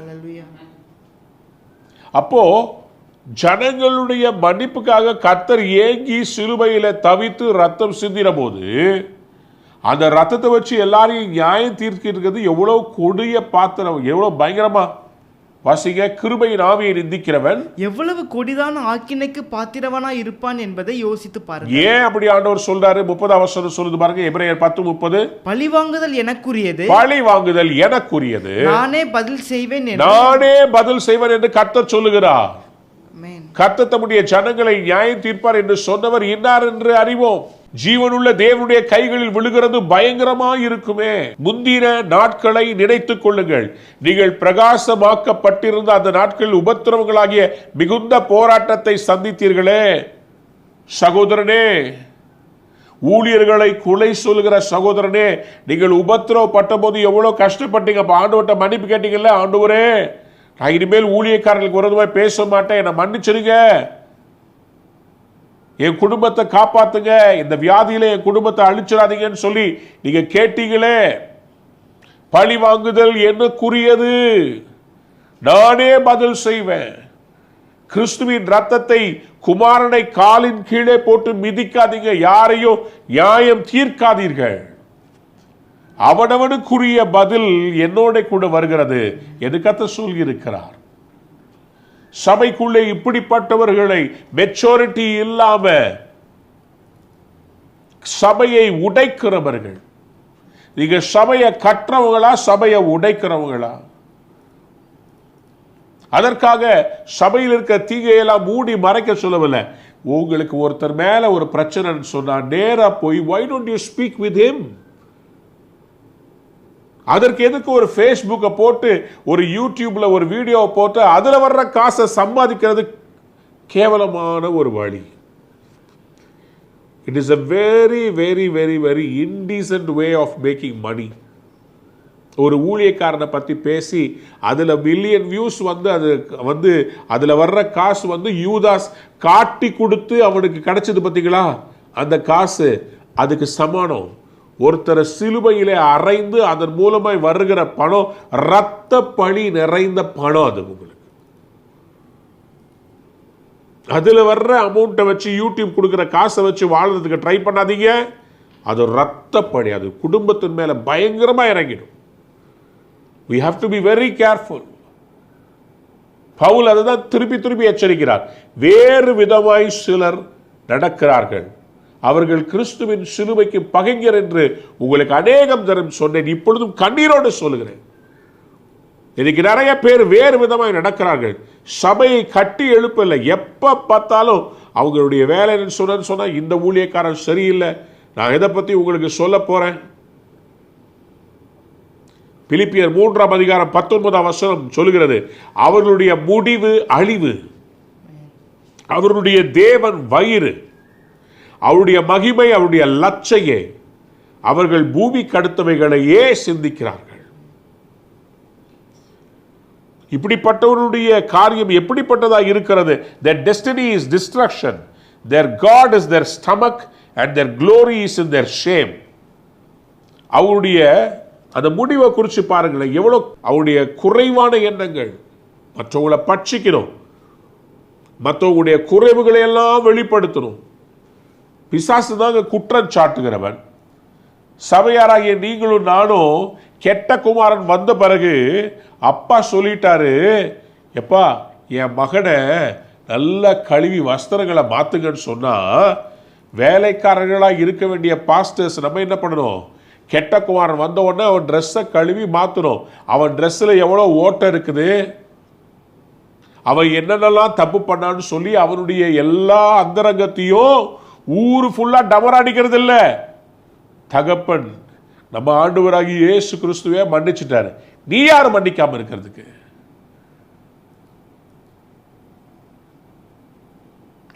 அப்போ ஜனங்களுடைய மன்னிப்புக்காக கர்த்தர் ஏங்கி சிலுவையில தவித்து ரத்தம் சிந்தின போது அந்த ரத்தத்தை வச்சு எல்லாரையும் நியாயம் தீர்க்கிறது எவ்வளவு கொடிய பாத்திரம், எவ்வளவு பயங்கரமா. வாசிங்க, கிருபையின் ஆவியை நிந்திக்கிறவன் எவ்வளவு கொடிதான ஆக்கினைக்கு பாத்திரவனாய் இருப்பான் என்பதை யோசித்து பாருங்க. ஏன் அப்படி ஆண்டவர் சொல்றாரு? 30 சொல்லுது பாருங்க, எபிரேயர் 10:30. பழி வாங்குதல் எனக்குரியது, பழி வாங்குதல் எனக்குரியது, நானே பதில் செய்வேன் என்று கர்த்தர் சொல்லுகிறார். கர்த்தர் தம்முடைய ஜனங்களை நியாயம் தீர்ப்பார் என்று சொன்னவர் இன்னார் என்று அறிவோம். ஜீவனுள்ள தேவனுடைய கைகளில் விழுகிறது பயங்கரமாய் இருக்குமே. முந்தின நாட்களை நினைத்துக் கொள்ளுங்கள். நீங்கள் பிரகாசமாக்கப்பட்டிருந்த அந்த நாட்களில் உபத்திரவங்களாகிய மிகுந்த போராட்டத்தை சந்தித்தீர்களே. சகோதரனே, ஊழியர்களை குறை சொல்கிற சகோதரனே, நீங்கள் உபத்திரவப்பட்ட போது எவ்வளவு கஷ்டப்பட்டீங்க. அப்ப ஆண்டவர்கிட்ட மன்னிப்பு கேட்டீங்கல்ல, ஆண்டவரே நான் இனிமேல் ஊழியக்காரர்களுக்கு விரோதமாக பேச மாட்டேன், என்னை மன்னிச்சிருங்க, என் குடும்பத்தை காப்பாத்துங்க, இந்த வியாதியில என் குடும்பத்தை அழிச்சிடாதீங்கன்னு சொல்லி நீங்க கேட்டீங்களே. பழி வாங்குதல் எனக்குரியது, நானே பதில் செய்வேன். கிறிஸ்துவின் ரத்தத்தை குமாரனை காலின் கீழே போட்டு மிதிக்காதீங்க, யாரையும் நியாயம் தீர்க்காதீர்கள். அவனவனுக்குரிய பதில் என்னோட கூட வருகிறது என்று கர்த்தர் சொல்லியிருக்கிறார். சபைக்குள்ளே இப்படிப்பட்டவர்களை மெச்சூரிட்டி இல்லாம சபையை உடைக்கிறவர்கள், நீங்க சபையை கற்றவங்களா சபையை உடைக்கிறவங்களா? அதற்காக சபையில் இருக்க தீங்கையெல்லாம் மூடி மறைக்க சொல்லவில்லை. உங்களுக்கு ஒருத்தர் மேல ஒரு பிரச்சனைன்னு சொன்னா நேரா போய் why don't you speak with him? அதற்கு எதுக்கு ஒரு ஃபேஸ்புக்கை போட்டு ஒரு யூடியூப்ல ஒரு வீடியோ போட்டு அதுல வர்ற காசை சம்பாதிக்கிறது கேவலமான ஒரு வழி. It is a very very very very indecent way of making money. ஒரு ஊழியக்காரனை பற்றி பேசி அதில் மில்லியன் வியூஸ் வந்து அதில் வர்ற காசு வந்து யூதாஸ் காட்டி கொடுத்து அவனுக்கு கிடைச்சது பார்த்தீங்களா, அந்த காசு அதுக்கு சமானம். ஒருத்தரை சிலுவையிலே அறைந்து அதன் மூலமாய் வருகிற பணம் இரத்த பழி நிறைந்த பணம். அது உங்களுக்கு அதில் வர்ற அமௌண்ட்டை வச்சு யூடியூப் கொடுக்குற காசை வச்சு வாழ்றதுக்கு ட்ரை பண்ணாதீங்க. அது இரத்த பழி, அது குடும்பத்தின் மேலே பயங்கரமாக இறங்கிடும். We have to be very careful. Pavul அதுதான் திருப்பி திருப்பி எச்சரிக்கிறார். வேறு விதமாய் சிலர் நடக்கிறார்கள், அவர்கள் கிறிஸ்துவின் சிலுவைக்கு பகைஞர் என்று உங்களுக்கு அநேகம் தரம் சொன்னேன், இப்பொழுதும் கண்ணீரோடு சொல்லுகிறேன். இன்னைக்கு நிறைய பேர் வேறு விதமாய் நடக்கிறார்கள், சபையை கட்டி எழுப்பல. எப்ப பார்த்தாலும் அவங்களுடைய வேலை சொன்னா இந்த ஊழியக்காரன் சரியில்லை. நான் எதை பத்தி உங்களுக்கு சொல்ல போறேன். பிலிப்பியர் 3:19 சொல்லுகிறது, அவர்களுடைய முடிவு அழிவு, அவருடைய தேவன் வயிறு, அவருடைய மகிமை, அவருடைய லட்சையே. அவர்கள் பூமிக்கு அடுத்தவைகளையே சிந்திக்கிறார்கள். இப்படிப்பட்டவருடைய காரியம் எப்படிப்பட்டதாக இருக்கிறது? Their destiny is destruction, their God is their stomach and their glory is in their shame. அவருடைய அந்த முடிவை குறித்து பாருங்களேன், எவ்வளோ அவருடைய குறைவான எண்ணங்கள். மற்றவங்களை பட்சிக்கணும், மற்றவங்களுடைய குறைவுகளை எல்லாம் வெளிப்படுத்தணும். பிசாசு தாங்க குற்றம் சாட்டுகிறவன். சபையாராகிய நீங்களும் நானும் கெட்ட குமாரன் வந்த பிறகு அப்பா சொல்லிட்டாரு, எப்பா என் மகனை நல்ல கழுவி வஸ்திரங்களை மாத்துங்கன்னு சொன்னா, வேலைக்காரர்களாக இருக்க வேண்டிய பாஸ்டர்ஸ் நம்ம என்ன பண்ணணும்? கெட்ட குமாரன் வந்த உடனே அவன் ட்ரெஸ்ஸை கழுவி மாற்றணும். அவன் ட்ரெஸ்ஸில் எவ்வளோ ஓட்டை இருக்குது, அவன் என்னென்னலாம் தப்பு பண்ணான்னு சொல்லி அவனுடைய எல்லா அந்தரங்கத்தையும் ஊரு ஃபுல்லாக டமர் அடிக்கிறது இல்லை. தகப்பன் நம்ம ஆண்டவராகி இயேசு கிறிஸ்துவே மன்னிச்சிட்டாரு, நீ யார் மன்னிக்காம இருக்கிறதுக்கு?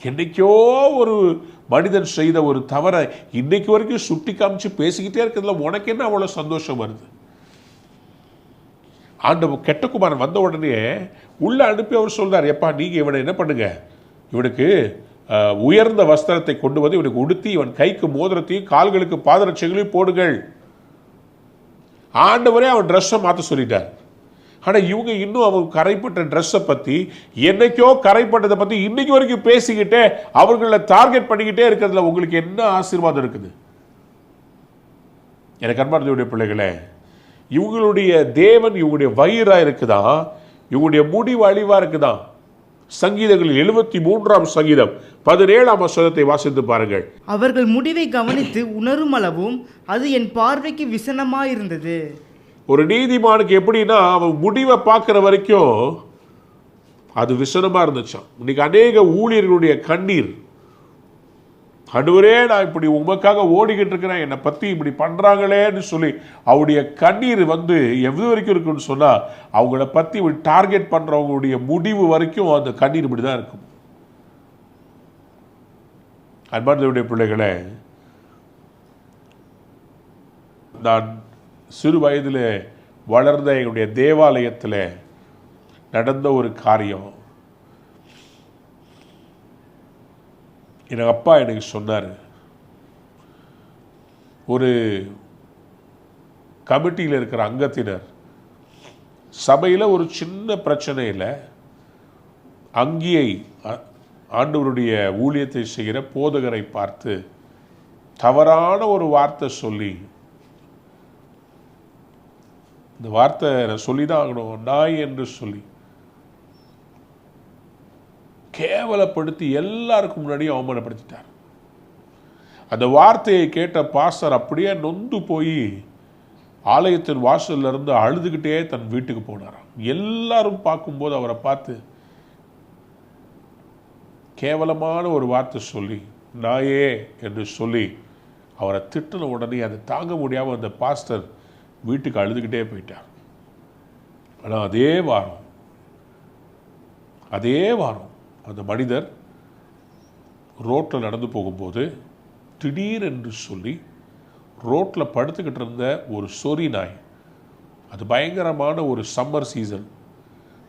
என்னைக்கோ ஒரு மனிதன் செய்த ஒரு தவறை இன்னைக்கு வரைக்கும் சுட்டி காமிச்சு பேசிக்கிட்டே இருக்கிறதுல உனக்கு என்ன அவ்வளோ சந்தோஷம் வருது? ஆண்டவர் கெட்ட குமாரன் வந்த உடனே உள்ள அனுப்பி அவர் சொல்றார், எப்பா நீங்க இவனை என்ன பண்ணுங்க, இவனுக்கு உயர்ந்த வஸ்திரத்தை கொண்டு வந்து இவனுக்கு உடுத்தி இவன் கைக்கு மோதிரத்தையும் கால்களுக்கு பாதரட்சைகளையும் போடுங்கள். ஆண்டவரே அவன் ட்ரெஸ்ஸை மாற்ற சொல்லிட்டார். ஆனால் இவங்க இன்னும் அவங்க கரைப்பட்ட ட்ரெஸ்ஸை பற்றி, என்னைக்கோ கரைப்பட்டதை பற்றி இன்னைக்கு வரைக்கும் பேசிக்கிட்டே அவர்களை டார்கெட் பண்ணிக்கிட்டே இருக்கிறதுல உங்களுக்கு என்ன ஆசீர்வாதம் இருக்குது? எனக்கு அன்பார்ந்தவருடைய பிள்ளைகளே, இவங்களுடைய தேவன் இவங்களுடைய வயிறாக இருக்குதான், இவங்களுடைய முடிவு அழிவாக இருக்குதான். சங்கீதங்களில் 73 சங்கீதம் 17 வாசித்து பாருங்கள். அவர்கள் முடிவை கவனித்து உணரும் அளவும் அது என் பார்வைக்கு விசனமாயிருந்தது. ஒரு நீதிமானுக்கு எப்படின்னா அவன் முடிவை பார்க்குற வரைக்கும் அது விசனமாக இருந்துச்சான். இன்னைக்கு அநேக ஊழியர்களுடைய கண்ணீர், ஆண்டவரே நான் இப்படி உமக்காக ஓடிக்கிட்டு இருக்கிறேன், என்னை பற்றி இப்படி பண்ணுறாங்களேன்னு சொல்லி அவருடைய கண்ணீர் வந்து எவ்வளவு வரைக்கும் இருக்குன்னு சொன்னால், அவங்கள பற்றி இப்படி டார்கெட் பண்ணுறவங்களுடைய முடிவு வரைக்கும் அந்த கண்ணீர் இப்படி தான் இருக்கும். அன்பார்ந்தவருடைய பிள்ளைகளே, நான் சிறு வயதில் வளர்ந்த எங்களுடைய தேவாலயத்தில் நடந்த ஒரு காரியம். என் அப்பா எனக்கு சொன்னார், ஒரு கமிட்டியில் இருக்கிற அங்கத்தினர் சபையில் ஒரு சின்ன பிரச்சனையில் அங்கேயை ஆண்டவருடைய ஊழியத்தை செய்கிற போதகரை பார்த்து தவறான ஒரு வார்த்தை சொல்லி, இந்த வார்த்தை நான் சொல்லி தான் ஆகணும், நாய் என்று சொல்லி கேவலப்படுத்தி எல்லாருக்கும் முன்னாடியும் அவமானப்படுத்திட்டார். அந்த வார்த்தையை கேட்ட பாஸ்டர் அப்படியே நொந்து போய் ஆலயத்தின் வாசல்ல இருந்து அழுதுகிட்டே தன் வீட்டுக்கு போனாராம். எல்லாரும் பார்க்கும்போது அவரை பார்த்து கேவலமான ஒரு வார்த்தை சொல்லி நாயே என்று சொல்லி அவரை திட்டின உடனே அதை தாங்க முடியாமல் அந்த பாஸ்டர் வீட்டுக்கு அழுதுகிட்டே போயிட்டார். ஆனால் அதே வாரம் அந்த மனிதர் ரோட்டில் நடந்து போகும்போது திடீரென்று சொல்லி ரோட்டில் படுத்துக்கிட்டு இருந்த ஒரு சொறி நாய், அது பயங்கரமான ஒரு சம்மர் சீசன்,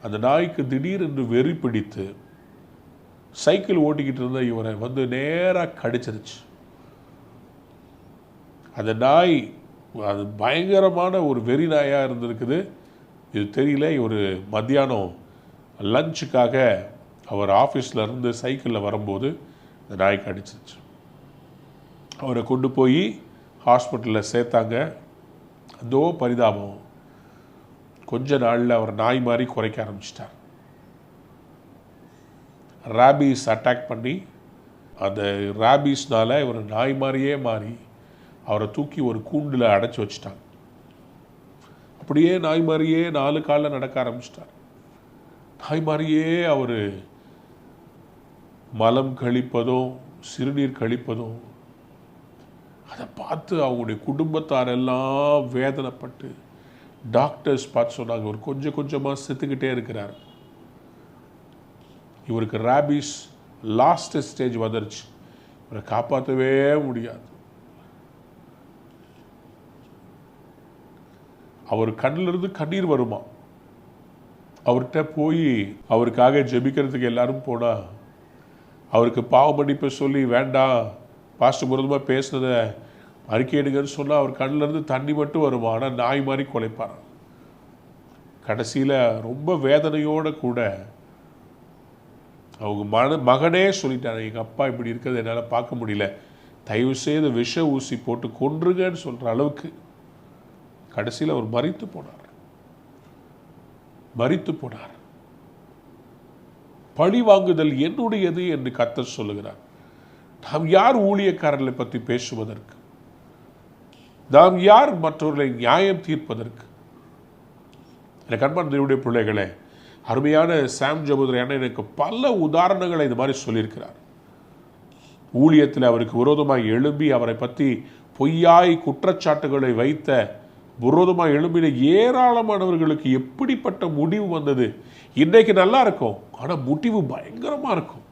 அந்த நாய்க்கு திடீரென்று வெறி பிடித்து சைக்கிள் ஓட்டிக்கிட்டு இருந்த இவரை வந்து நேராக கடிச்சிருச்சு. அந்த நாய் அது பயங்கரமான ஒரு வெறி நாயாக இருந்திருக்குது. இது தெரியல. ஒரு மத்தியானம் லஞ்சுக்காக அவர் ஆஃபீஸில் இருந்து சைக்கிளில் வரும்போது அந்த நாய் கடிச்சிருச்சு. அவரை கொண்டு போய் ஹாஸ்பிட்டலில் சேர்த்தாங்க. அதோ பரிதாபம், கொஞ்ச நாளில் அவர் நாய் மாதிரி குறைக்க ஆரம்பிச்சிட்டார். ராபீஸ் அட்டாக் பண்ணி அந்த ராபீஸ்னால் இவர் நாய் மாதிரியே மாறி அவரை தூக்கி ஒரு கூண்டில் அடைச்சி வச்சிட்டாங்க. அப்படியே நாய் மாதிரியே 4 காலில் நடக்க ஆரம்பிச்சிட்டார். நாய் மாதிரியே அவர் மலம் கழிப்பதும் சிறுநீர் கழிப்பதும் அதை பார்த்து அவங்களுடைய குடும்பத்தார் எல்லாம் வேதனைப்பட்டு டாக்டர்ஸ் பார்த்து சொன்னாங்க, இவர் கொஞ்சம் கொஞ்சமாக செத்துக்கிட்டே இருக்கிறார், இவருக்கு ராபீஸ் லாஸ்ட் ஸ்டேஜ் வந்துருச்சு, இவரை காப்பாற்றவே முடியாது. அவர் கண்ணிலிருந்து கண்ணீர் வருமா. அவர்கிட்ட போய் அவருக்காக ஜெபிக்கிறதுக்கு எல்லாரும் போனால் அவருக்கு பாவ மன்னிப்பை சொல்லி வேண்டாம் பாஸ்டர் முருகமாக பேசுனதை அறிக்கையிடுங்கன்னு சொன்னால் அவர் கண்ணிலேருந்து தண்ணி மட்டும் வருமா. ஆனால் நாய் மாதிரி குலைப்பார். கடைசியில் ரொம்ப வேதனையோடு கூட அவங்க மகனே சொல்லிட்டாங்க, எங்கள் அப்பா இப்படி இருக்கிறது என்னால் பார்க்க முடியல, தயவு செய்து விஷ ஊசி போட்டு கொன்றுங்கன்னு சொல்கிற அளவுக்கு கடைசியில் அவர் மரித்து போனார். பழி வாங்குதல் என்னுடையது என்று கர்த்தர் சொல்லுகிறார். நாம் யார் ஊழியக்காரர்களை பற்றி பேசுவதற்கு? நாம் யார் மற்றவர்களை நியாயம் தீர்ப்பதற்கு? எனக்கு அன்பான தேவனுடைய பிள்ளைகளே, அருமையான சாம் ஜபுதரையான எனக்கு பல உதாரணங்களை இது மாதிரி சொல்லியிருக்கிறார். ஊழியத்தில் அவருக்கு விரோதமாக எழும்பி அவரை பற்றி பொய்யாய் குற்றச்சாட்டுகளை வைத்த விரோதமாக எழும்பின ஏராளமானவர்களுக்கு எப்படிப்பட்ட முடிவு வந்தது. இன்றைக்கு நல்லா இருக்கும், ஆனால் முடிவு பயங்கரமாக இருக்கும்.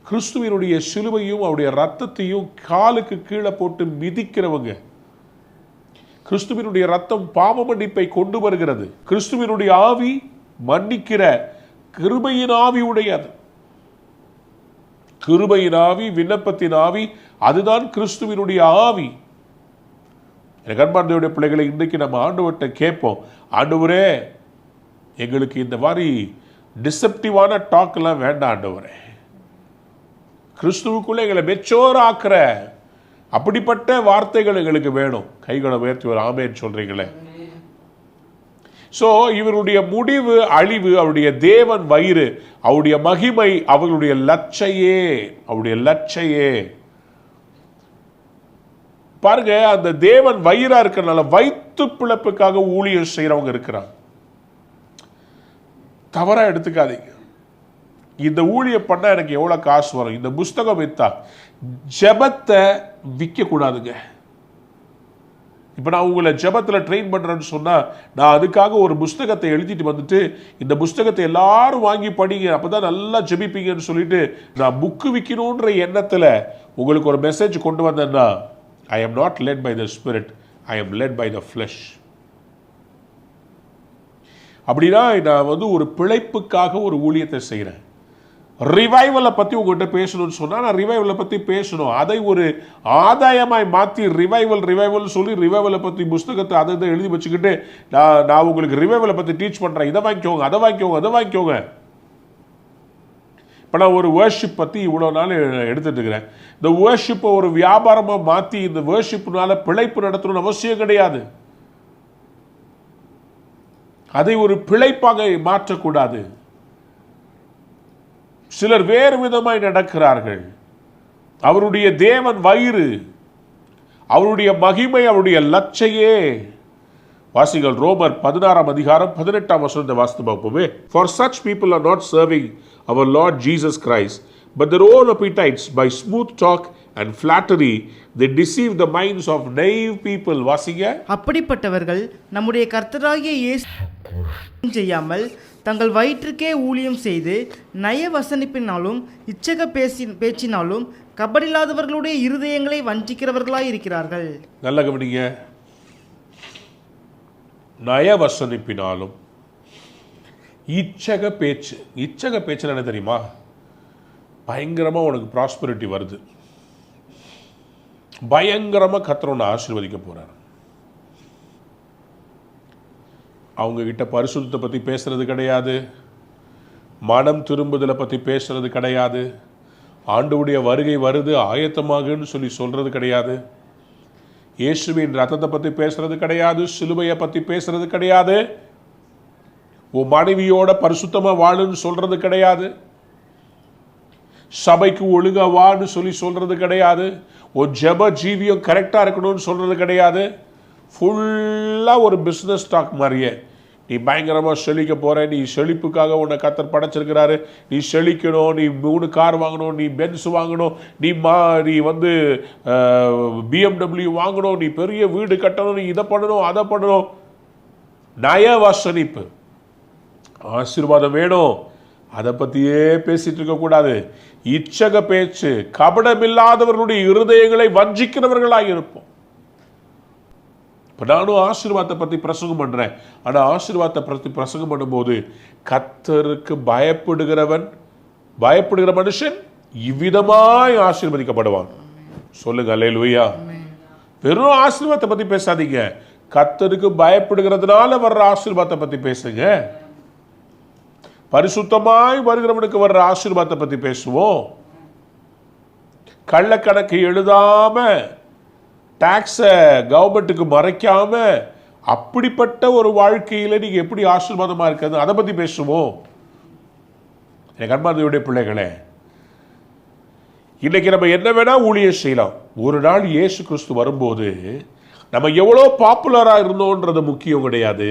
கிறிஸ்துவினுடைய சிலுவையும் அவருடைய ரத்தத்தையும் காலுக்கு கீழே போட்டு மிதிக்கிறவங்க, கிறிஸ்துவினுடைய ரத்தம் பாவ மன்னிப்பை கொண்டு வருகிறது. கிறிஸ்துவினுடைய ஆவி மன்னிக்கிற கிருபையின் ஆவி உடையது. கிருபையின் ஆவி, விண்ணப்பத்தின் ஆவி, அதுதான் கிறிஸ்துவினுடைய ஆவி. எனக்கு அன்பார்ந்தவருடைய பிள்ளைகளை, இன்றைக்கு நம்ம ஆண்டவர்கிட்ட கேட்போம், ஆண்டவரே எங்களுக்கு இந்த மாதிரி டிசெப்டிவான டாக்லாம் வேண்டாம் ஆண்டவரே, கிறிஸ்துவுக்குள்ளே எங்களை மெச்சோர் ஆக்குற அப்படிப்பட்ட வார்த்தைகள் எங்களுக்கு வேணும். கைகளை உயர்த்தி ஒரு ஆமேன்னு சொல்றீங்களே. ஸோ இவருடைய முடிவு அழிவு, அவருடைய தேவன் வயிறு, அவருடைய மகிமை, அவர்களுடைய லட்சையே பாருங்க. அந்த தேவன் வயிறா இருக்கிறனால வயிற்று பிழைப்புக்காக ஊழியம் செய்யறவங்க இருக்கிறாங்க. தவறா எடுத்துக்காதீங்க. இந்த ஊழியம் பண்ணா எனக்கு எவ்வளவு காசு வரும், இந்த புஸ்தகம் வித்தா, ஜெபத்தை விற்க கூடாதுங்க. இப்ப நான் உங்களை ஜெபத்துல ட்ரெயின் பண்றேன்னு சொன்னா, நான் அதுக்காக ஒரு புஸ்தகத்தை எழுதிட்டு வந்துட்டு இந்த புஸ்தகத்தை எல்லாரும் வாங்கி படிங்க அப்பதான் நல்லா ஜெபிப்பீங்கன்னு சொல்லிட்டு நான் புக்கு விற்கணுன்ற எண்ணத்துல உங்களுக்கு ஒரு மெசேஜ் கொண்டு வந்தேன்னா I am not led by the Spirit, I am led by the flesh. அப்படின்னா நான் வந்து ஒரு பிழைப்புக்காக ஒரு ஊழியத்தை செய்கிறேன். ரிவைவலை பற்றி உங்கள்கிட்ட பேசணும்னு சொன்னால் நான் ரிவைவலை பற்றி பேசணும். அதை ஒரு ஆதாயமாய் மாற்றி ரிவைவல் சொல்லி ரிவைவலை பற்றி புஸ்தகத்தை அதை எழுதி வச்சுக்கிட்டு நான் உங்களுக்கு ரிவைவலை பற்றி டீச் பண்ணுறேன், இதை வாங்கிக்கோங்க, அதை வாங்கிக்கோங்க. இப்போ நான் ஒரு வேர்ஷிப் பற்றி இவ்வளோ நாள் எடுத்துட்டு இருக்கிறேன். இந்த வேர்ஷிப்பை ஒரு வியாபாரமாக மாற்றி இந்த வேர்ஷிப்னால பிழைப்பு நடத்தணும்னு அவசியம் கிடையாது. அதை ஒரு பிழைப்பாக மாற்றக்கூடாது. சிலர் வேறு விதமாய் நடக்கிறார்கள். அவருடைய தேவன் வயிறு, அவருடைய மகிமை, அவருடைய லட்சையே. வாசிகள் ரோமர் 16 அதிகாரம் 18 வசனத்தை வாசித்து பார்ப்போமே. For such people are not serving our Lord Jesus Christ, but their own appetites. By smooth talk and flattery they deceive the minds of naive people. வாசிங்க. அப்படிப்பட்டவர்கள் நம்முடைய கர்த்தராகிய இயேசு செய்யாமல் தங்கள் வயிற்றுக்கே ஊழியம் செய்து நய வசனிப்பினாலும் இச்சக பேச்சினாலும் கபடில்லாதவர்களுடைய இருதயங்களை வஞ்சிக்கிறவர்களாய் இருக்கிறார்கள். நல்ல கவனிங்க. நய வசனிப்பினாலும் இச்சக பேச்சு என்ன தெரியுமா? பயங்கரமாக உனக்கு ப்ராஸ்பரிட்டி வருது, பயங்கரமாக கர்த்தர் உன்னை ஆசீர்வதிக்க போறார். அவங்க கிட்ட பரிசுத்தத்தை பற்றி பேசுறது கிடையாது, மனம் திரும்புதலை பற்றி பேசுறது கிடையாது, ஆண்டவருடைய வருகை வருது ஆயத்தமாகுன்னு சொல்லி சொல்றது கிடையாது, இயேசுவின் ரத்தத்தை பற்றி பேசுறது கிடையாது, சிலுவையை பற்றி பேசுறது கிடையாது, உன் மனைவியோட பரிசுத்தமாக வாழுன்னு சொல்றது கிடையாது, சபைக்கு ஒழுங்கா வான்னு சொல்லி சொல்றது கிடையாது, உன் ஜெப ஜீவியம் கரெக்டாக இருக்கணும்னு சொல்றது கிடையாது. ஃபுல்லாக ஒரு பிஸ்னஸ் ஸ்டாக் மாதிரியே நீ பயங்கரமாக செழிக்க போகிற, நீ செழிப்புக்காக உன்னை கர்த்தர் படைச்சிருக்கிறாரு, நீ செழிக்கணும், நீ 3 கார் வாங்கணும், நீ பென்ஸ் வாங்கணும், நீ வந்து BMW வாங்கணும், நீ பெரிய வீடு கட்டணும், நீ இதை பண்ணணும் அதை பண்ணணும். நயவசனிப்பு. ஆசீர்வாதம் வேணும், அதை பற்றியே பேசிட்டு இருக்கக்கூடாது. இச்சக பேச்சு, கபடமில்லாதவர்களுடைய இருதயங்களை வஞ்சிக்கிறவர்களாக இருப்போம். இப்போ நானும் ஆசீர்வாதத்தை பற்றி பிரசங்கம் பண்ணுறேன். ஆனால் ஆசீர்வாதத்தை பற்றி பிரசங்கம் பண்ணும்போது கர்த்தருக்கு பயப்படுகிற மனுஷன் இவ்விதமாய் ஆசீர்வதிக்கப்படுவான். சொல்லுங்க அல்லேலூயா. வெறும் ஆசீர்வாதத்தை பற்றி பேசாதீங்க, கர்த்தருக்கு பயப்படுகிறதுனால வர்ற ஆசீர்வாதத்தை பற்றி பேசுங்க. பரிசுத்தமாய் வருகிறவனுக்கு வர்ற ஆசீர்வாதத்தை பற்றி பேசுவோம். கள்ளக்கணக்கு எழுதாம, டாக்ஸை கவர்மெண்ட்டுக்கு மறைக்காம, அப்படிப்பட்ட ஒரு வாழ்க்கையில் நீங்க எப்படி ஆசீர்வாதமா இருக்கிறது அதை பத்தி பேசுவோம். என் அன்பார்ந்தவருடைய பிள்ளைகளே, இன்னைக்கு நம்ம என்ன வேணா ஊழியம் செய்யலாம். ஒரு நாள் இயேசு கிறிஸ்து வரும்போது நம்ம எவ்வளோ பாப்புலரா இருந்தோன்றது முக்கியம் கிடையாது.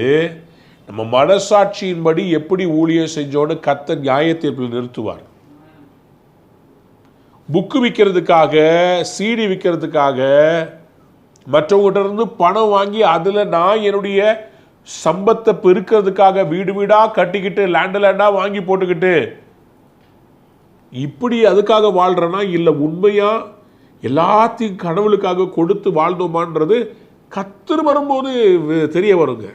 நம்ம மனசாட்சியின்படி எப்படி ஊழியம் செஞ்சோன்னு கர்த்தர் நியாயத்தீர்ப்பில் நிறுத்துவார். புக்கு விற்கிறதுக்காக, சிடி விற்கிறதுக்காக, மற்றவங்கிட்ட இருந்து பணம் வாங்கி அதில் நான் என்னுடைய சம்பத்தை பெருக்கிறதுக்காக வீடு வீடாக கட்டிக்கிட்டு லேண்டாக வாங்கி போட்டுக்கிட்டு இப்படி அதுக்காக வாழ்கிறேன்னா இல்லை, உண்மையாக எல்லாத்தையும் கடவுளுக்காக கொடுத்து வாழ்ந்தோமான்றது கர்த்தர் வரும்போது தெரிய வருங்க.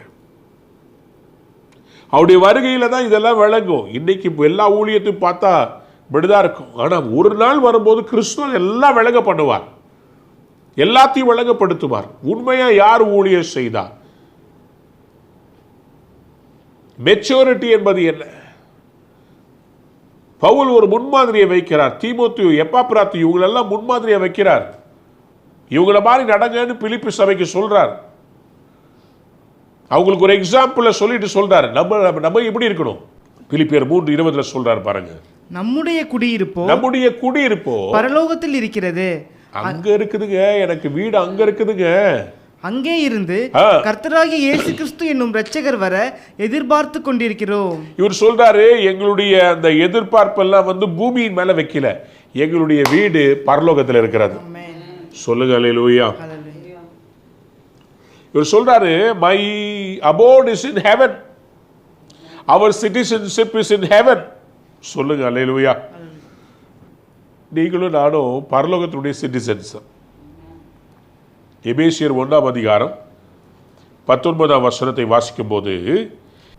அவருடைய வருகையில் தான் இதெல்லாம் விளங்கும். இன்னைக்கு இப்போ எல்லா ஊழியத்தையும் பார்த்தா இப்படிதான் இருக்கும். ஆனால் ஒரு நாள் வரும்போது கிறிஸ்துவ எல்லாம் விளங்க பண்ணுவார், எல்லாத்தையும் விளங்கப்படுத்துவார். உண்மையா யார் ஊழியம் செய்தார், மெச்சூரிட்டி என்பது என்ன? பவுல் ஒரு முன்மாதிரியை வைக்கிறார். தீமோத்தேயு, எப்பாப்பிராத்து இவங்களெல்லாம் முன்மாதிரியை வைக்கிறார். இவங்கள மாதிரி நடங்கன்னு பிலிப்பி சபைக்கு சொல்றார். அவங்களுக்கு ஒரு எக்ஸாம்பிள சொல்லிட்டு சொல்றாரு, நம்ம எப்படி இருக்கணும். பிலிப்பியர் 3:20 சொல்றாரு பாருங்க. நம்முடைய குடியிருப்போ பரலோகத்தில் இருக்கிறது. அங்க இருக்குதுங்க, எனக்கு வீடு அங்க இருக்குதுங்க. அங்கே இருந்து கர்த்தராகிய இயேசு கிறிஸ்து என்னும் இரட்சகர் வர எதிர்பார்த்து கொண்டிருக்கிறோம். இவர் சொல்றாரு, எங்களுடைய அந்த எதிர்பார்ப்பெல்லாம் வந்து பூமியின் மேல வைக்கல, எங்களுடைய வீடு பரலோகத்தில் இருக்கிறது. சொல்லுங்க அல்லேலூயா. இவர் சொல்றாரு, my abode is in heaven, our citizenship is in heaven. சொல்லுங்க அல்லேலூயா. நீங்களும் நானும் பரலோகத்துடைய சிட்டிசன்ஸ். எபேசியர் 1ஆம் அதிகாரம் 19ஆம் வசனத்தை வாசிக்கும் போது,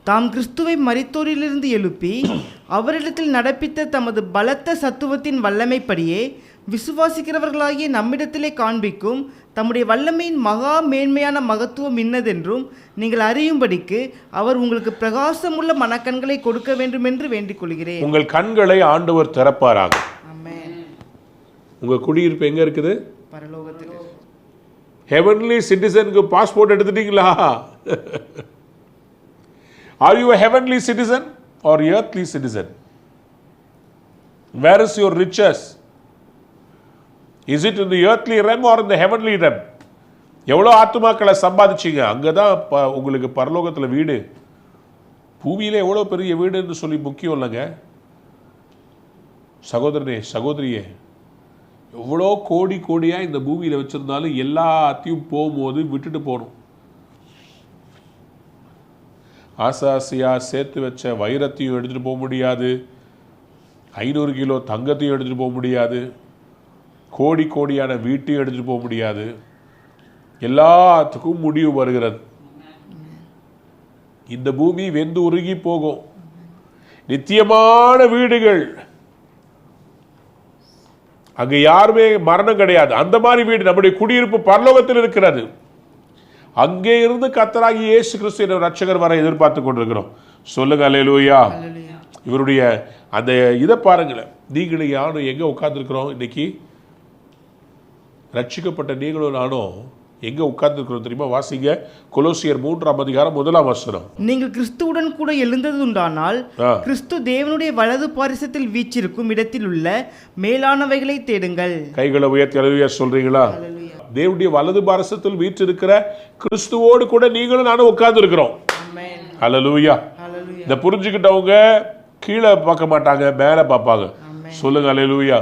தாம் கிறிஸ்துவை மரித்தோரிலிருந்து எழுப்பி அவரிடத்தில் நடப்பித்த தமது பலத்த சத்துவத்தின் வல்லமைப்படியே விசுவாசிக்கிறவர்களாகிய நம்மிடத்திலே காண்பிக்கும் தம்முடைய வல்லமையின் மகா மேன்மையான மகத்துவம் இன்னதென்றும் நீங்கள் அறியும்படிக்கு அவர் உங்களுக்கு பிரகாசமுள்ள மனக்கண்களை கொடுக்க வேண்டும் என்று வேண்டிக் கொள்கிறேன். உங்கள் கண்களை ஆண்டவர் திறப்பாராக. ஆமென். உங்க குடியிருப்பு எங்க இருக்குது? பரலோகத்தில். ஹெவன்லி சிட்டிசனுக்கு பாஸ்போர்ட் எடுத்துட்டீங்களா? Are you a heavenly citizen or earthly citizen? Where is your riches? Is it in the earthly realm or in the heavenly realm? எவ்வளோ ஆத்துமாக்களை சம்பாதிச்சிங்க, அங்கே தான் உங்களுக்கு பரலோகத்தில் வீடு. பூமியில் எவ்வளோ பெரிய வீடுன்னு சொல்லி முக்கியம் இல்லைங்க சகோதரனே சகோதரியே. எவ்வளோ கோடி கோடியாக இந்த பூமியில் வச்சுருந்தாலும் எல்லாத்தையும் போகும்போது விட்டுட்டு போகணும். ஆசாசியாக சேர்த்து வச்ச வைரத்தையும் எடுத்துகிட்டு போக முடியாது, 500 கிலோ தங்கத்தையும் எடுத்துகிட்டு போக முடியாது, கோடி கோடியான வீட்டையும் எடுத்துகிட்டு போக முடியாது. எல்லாத்துக்கும் முடிவு வருகிறது. இந்த பூமி வெந்து உருகி போகும். நித்தியமான வீடுகள், அங்க யாருமே மரணம் கிடையாது. அந்த மாதிரி வீடு நம்முடைய குடியிருப்பு பரலோகத்தில் இருக்கிறது. அங்கே இருந்து கர்த்தராகிய இயேசு கிறிஸ்து என்ற ரட்சகர் வர எதிர்பார்த்து கொண்டிருக்கிறோம். சொல்லுங்க அல்லேலூயா. இவருடைய அந்த இதை பாருங்களேன். நீங்களும் யாரும் எங்க உட்கார்ந்துருக்கிறோம் இன்னைக்கு? ரட்சிக்கப்பட்ட நீங்களும் நானும் எங்க உட்கார்ந்துருக்கிறோம் தெரியுமா? வாசிங்க கொலோசியர் 3ஆம் அதிகாரம் 1ஆம் வசனம். நீங்கள் கிறிஸ்துவுடன் கூட எழுந்ததுண்டானால் கிறிஸ்து தேவனுடைய வலது பாரிசத்தில் வீற்றிருக்கும் இடத்தில் உள்ள மேலானவைகளை தேடுங்கள். கைகளை உயர்த்தி அல்லேலூயா சொல்றீங்களா? தேவனுடைய வலது பாரிசத்தில் வீற்றிருக்கிற கிறிஸ்துவோடு கூட நீங்களும் நானும் உட்கார்ந்து இருக்கிறோம். அல்லேலூயா. இதை புரிஞ்சுக்கிட்டவங்க கீழே பார்க்க மாட்டாங்க, மேலே பார்ப்பாங்க. சொல்லுங்க அல்லேலூயா.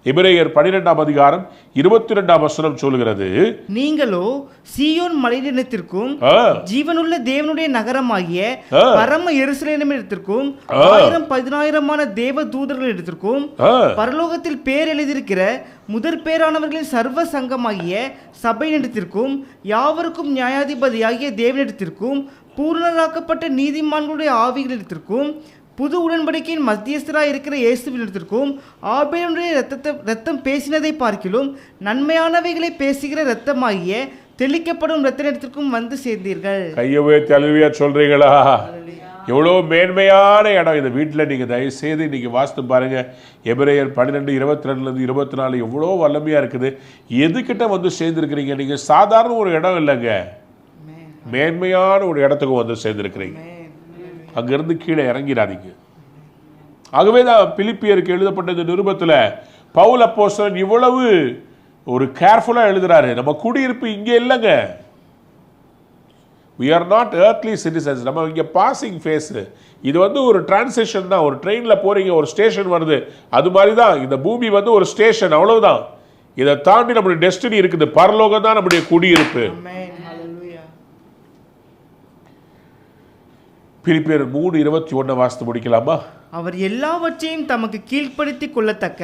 எபிரேயர் 12ஆம் அதிகாரம் 22ஆம் வசனம் சொல்கிறது, நீங்களோ சீயோன் மலையிடத்திற்கும் ஜீவனுள்ள தேவனுடைய நகரமாகிய பரம எருசலேமிடத்திற்கும் 1000-10,000 தேவ தூதர்களிடத்திற்கும் பரலோகத்தில் பேர் எழுதியிருக்கிற முதற் பேரானவர்களின் சர்வ சங்கமாகிய சபையினிடத்திற்கும் யாவருக்கும் நியாயாதிபதியாகிய தேவனிடத்திற்கும் பூர்ணராக்கப்பட்ட நீதிமான்களுடைய ஆவிகளிடத்திற்கும் புது உடன்படிக்கையின் மத்தியஸ்தராக இருக்கிற இயேசுவினிடத்திற்கும் ஆபேலுடைய இரத்தம் பேசினதை பார்க்கிலும் நன்மையானவைகளை பேசுகிற இரத்தமாகிய தெளிக்கப்படும் இரத்தத்திற்கும் வந்து சேர்ந்தீர்கள். கையவே தெளிவியா சொல்றீங்களா? எவ்வளோ மேன்மையான இடம் இந்த வீட்டில். நீங்கள் தயவு செய்து இன்னைக்கு வாசித்து பாருங்க. எபிரேயர் 12:22-24 எவ்வளோ வல்லமையா இருக்குது. எதுக்கிட்ட வந்து சேர்ந்துருக்கிறீங்க? நீங்கள் சாதாரண ஒரு இடம் இல்லைங்க, மேன்மையான ஒரு இடத்துக்கு வந்து சேர்ந்துருக்கிறீங்க. அங்கிருந்து கீழே இறங்கிடாதீங்க. ஆகவே தான் பிலிப்பியருக்கு எழுதப்பட்ட இந்த நிருபத்தில் பவுல் அப்போஸ்தலன் இவ்வளவு ஒரு கேர்ஃபுல்லாக எழுதுறாரு. நம்ம குடியிருப்பு இங்கே இல்லைங்க. we are not earthly citizens. நம்ம இங்கே பாசிங் ஃபேஸ். இது வந்து ஒரு டிரான்சிஷன் தான். ஒரு ட்ரெயினில் போறீங்க, ஒரு ஸ்டேஷன் வருது, அது மாதிரி தான் இந்த பூமி வந்து ஒரு ஸ்டேஷன், அவ்வளவுதான். இதை தாண்டி நம்முடைய டெஸ்டினி இருக்குது. பரலோகம் தான் நம்முடைய குடியிருப்பு. பிலிப்பியர் 3:21 வாசித்து முடிக்கலாமா? அவர் எல்லாவற்றையும் தமக்கு கீழ்ப்படுத்திக் கொள்ளத்தக்க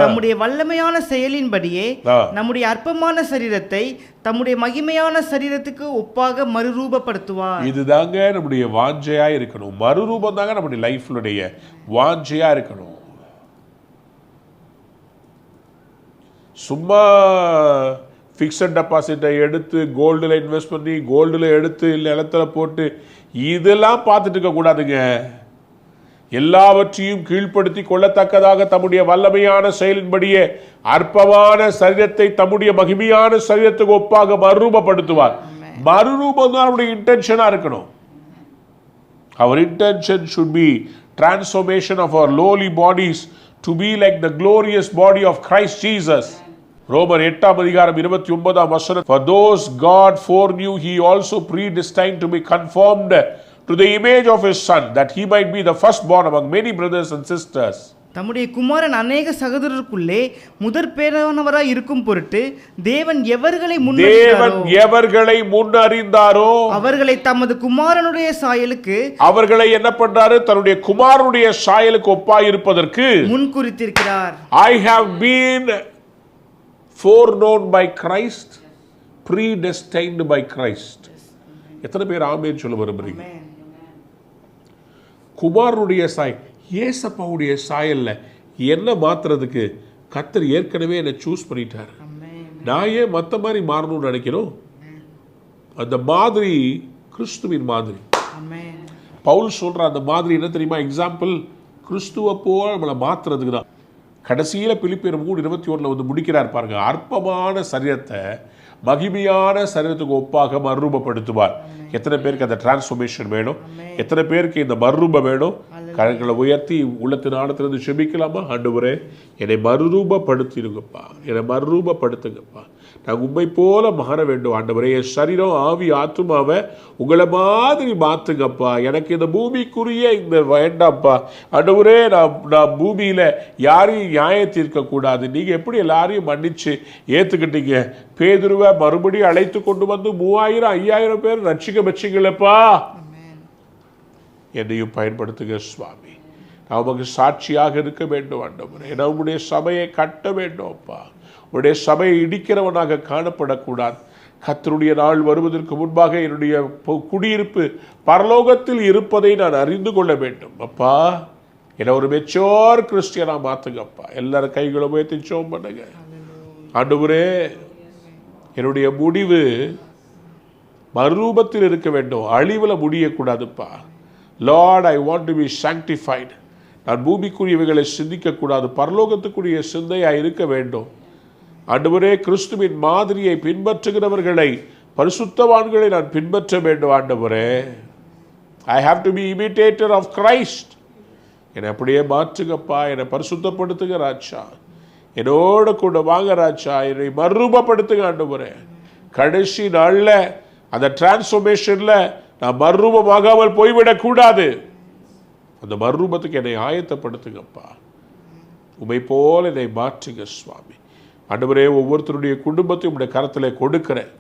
தம்முடைய வல்லமையான செயலின்படியே நம்முடைய அற்பமான சரீரத்தை தம்முடைய மகிமையான சரீரத்துக்கு ஒப்பாக மறுரூபப்படுத்துவார். இதுதாங்க நம்முடைய வாஞ்சையா இருக்கணும். மறுரூபம் தாங்க நம்முடைய லைஃப்லுடைய வாஞ்சையா இருக்கணும். சும்மா ஃபிக்ஸட் டெபாசிட்டை எடுத்து கோல்டில் இன்வெஸ்ட் பண்ணி கோல்டில் எடுத்து நிலத்துல போட்டு இதெல்லாம் பார்த்துட்டு இருக்க கூடாதுங்க. எல்லாவற்றையும் கீழ்ப்படுத்தி கொள்ளத்தக்கதாக தம்முடைய வல்லமையான செயலின்படியே அற்பமான சரீரத்தை தம்முடைய மகிமையான சரீரத்துக்கு ஒப்பாக மறுரூபப்படுத்துவார். மறுரூபம் தான் நம்முடைய இன்டென்ஷனா இருக்கணும். Our intention should be transformation of our lowly bodies to be like the glorious body of Christ Jesus. ரோமர் 8ஆம் அதிகாரம் 29ஆம் வசனம், for those God foreknew he also predestined to be conformed to the image of his son, that he might be the firstborn among many brothers and sisters. தம்முடைய குமாரன் அநேக சகோதரருக்குள்ளே முதற் பேரானவராய் இருக்கும் பொருட்டு தேவன் எவர்களை முன்னறிந்தாரோ அவர்களை தமது குமாரனுடைய சாயலுக்கு அவர்களை என்ன பண்றாரு? தன்னுடைய குமாரனுடைய சாயலுக்கு ஒப்பாய் இருப்பதற்கு முன்குறித்திருக்கிறார். I have been foreknown by Christ predestined by Christ. எத்தனை பேர் ஆமென் சொல்ல விரும்புறீங்க? குமாரனுடைய சாயல், ஏசப்பாவுடைய சாயல்ல என்ன மாத்துறதுக்கு கர்த்தர் ஏற்கனவே என்னை சூஸ் பண்ணிட்டார். நான் ஏன் மற்ற மாதிரி மாறணும்னு நினைக்கிறோம்? அந்த மாதிரி கிறிஸ்துவின் மாதிரி. பவுல் சொல்ற அந்த மாதிரி என்ன தெரியுமா? எக்ஸாம்பிள், கிறிஸ்துவ போல நம்மளை மாத்துறதுக்கு தான். கடைசியில் பிலிப்பியர் 3:21 வந்து முடிக்கிறார் பாருங்க. அற்பமான சரீரத்தை மகிமையான சரீரத்துக்கு ஒப்பாக மறுரூபப்படுத்துவார். எத்தனை பேருக்கு அந்த டிரான்ஸ்ஃபர்மேஷன் வேணும்? எத்தனை பேருக்கு இந்த மறுரூபம் வேணும்? கரங்களை உயர்த்தி உள்ளத்தின் ஆழத்திலிருந்து செபிக்கலாமா? ஆண்டவரே, என்னை மறுரூபப்படுத்திடுங்கப்பா, என்னை மறுரூபப்படுத்துங்கப்பா, நான் உண்மை போல மாற வேண்டும் ஆண்டவரே. என் சரீரம், ஆவி, ஆத்துமாவை உங்களை மாதிரி மாற்றுங்கப்பா. எனக்கு இந்த பூமிக்குரிய இந்த வேண்டாம்ப்பா ஆண்டவரே. நான் பூமியில் யாரையும் நியாயம் தீர்க்கக்கூடாது. நீங்கள் எப்படி எல்லாரையும் மன்னிச்சு ஏற்றுக்கிட்டீங்க? பேதுருவை மறுபடியும் அழைத்து கொண்டு வந்து 3000-5000 பேர் ரட்சிக்க வச்சிங்களப்பா. என்னையும் பயன்படுத்துங்க சுவாமி. நான் உமக்கு சாட்சியாக இருக்க வேண்டும் ஆண்டவரே. நான் உங்களுடைய சபையை கட்ட வேண்டும் அப்பா. உடைய சபையை இடிக்கிறவனாக காணப்படக்கூடாது. கர்த்தருடைய நாள் வருவதற்கு முன்பாக என்னுடைய குடியிருப்பு பரலோகத்தில் இருப்பதை நான் அறிந்து கொள்ள வேண்டும் அப்பா. என்னை ஒரு மெச்சோர் கிறிஸ்டியனா மாத்துங்கப்பா. எல்லாரும் கைகளை உயர்த்தி ஜெபம் பண்ணுங்க. ஆண்டவரே, என்னுடைய முடிவு மறுரூபத்தில் இருக்க வேண்டும், அழிவில் முடியக்கூடாதுப்பா. Lord, I want to be sanctified. நான் பூமிக்குரியவைகளை சிந்திக்கக்கூடாது, பரலோகத்துக்குரிய சிந்தையாக இருக்க வேண்டும். ஆண்டவரே, கிறிஸ்துவின் மாதிரியை பின்பற்றுகிறவர்களை, பரிசுத்தவான்களை நான் பின்பற்ற வேண்டும் ஆண்டவரே. I have to be imitator of Christ. என்னை அப்படியே மாற்றுங்கப்பா, என்னை பரிசுத்தப்படுத்துங்க ராஜா. என்னோட கூட வாங்க ராஜா, என்னை மறுரூபப்படுத்துங்க ஆண்டவரே. கடைசி நாளில் அந்த டிரான்ஸ்ஃபர்மேஷனில் நான் மறுரூபமாகாமல் போய்விடக்கூடாது. அந்த மறுரூபத்துக்கு என்னை ஆயத்தப்படுத்துங்கப்பா. உமை போல என்னை மாற்றுங்க சுவாமி. ஆண்டவரே, ஒவ்வொருத்தருடைய குடும்பத்தையும் உடைய கரத்தில் கொடுக்கிறேன்.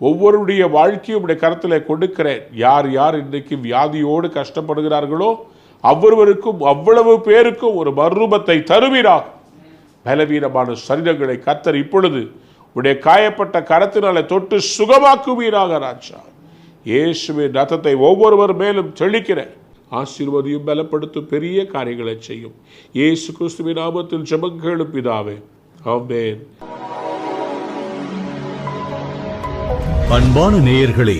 ஒவ்வொருடைய வாழ்க்கையும் உடைய கரத்தில் கொடுக்கிறேன். யார் யார் இன்றைக்கு வியாதியோடு கஷ்டப்படுகிறார்களோ ஒவ்வொருவருக்கும், அவ்வளவு பேருக்கும் ஒரு மறுரூபத்தை தருவீராக. பலவீனமான சரீரங்களை கர்த்தர் இப்பொழுது உடைய காயப்பட்ட கரத்தினாலே தொட்டு சுகமாக்குவீராக ராஜா. இயேசுவின் ரத்தத்தை ஒவ்வொருவர் மேலும் தெளிக்கிறேன். ஆசீர்வதியும் பலப்படுத்தும் பெரிய காரியங்களை செய்யும். இயேசு கிறிஸ்துவின் நாமத்தில் ஜெபம் கேளும் பிதாவே, ஆமென். அன்பான நேயர்களே,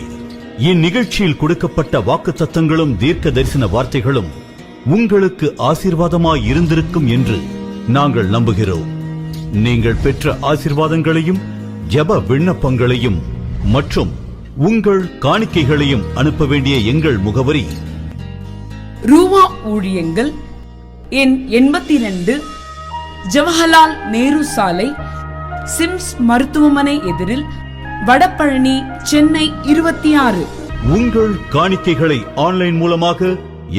இந்நிகழ்ச்சியில் கொடுக்கப்பட்ட வாக்குத்தத்தங்களும் தீர்க்க தரிசன வார்த்தைகளும் உங்களுக்கு ஆசீர்வாதமாய் இருந்திருக்கும் என்று நாங்கள் நம்புகிறோம். நீங்கள் பெற்ற ஆசீர்வாதங்களையும் ஜெப விண்ணப்பங்களையும் மற்றும் உங்கள் காணிக்கைகளையும் அனுப்ப வேண்டிய எங்கள் முகவரி: ரூவா ஊழியங்கள், எண் 82, ஜவஹர்லால் நேரு சாலை, சிம்ஸ் மருத்துவமனை எதிரில், வடபழனி, சென்னை 26. உங்கள் காணிக்கைகளை ஆன்லைன் மூலமாக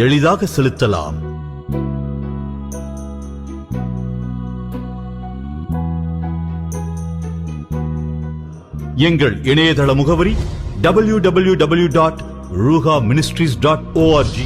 எளிதாக செலுத்தலாம். எங்கள் இணையதள முகவரி www.ruhaministries.org.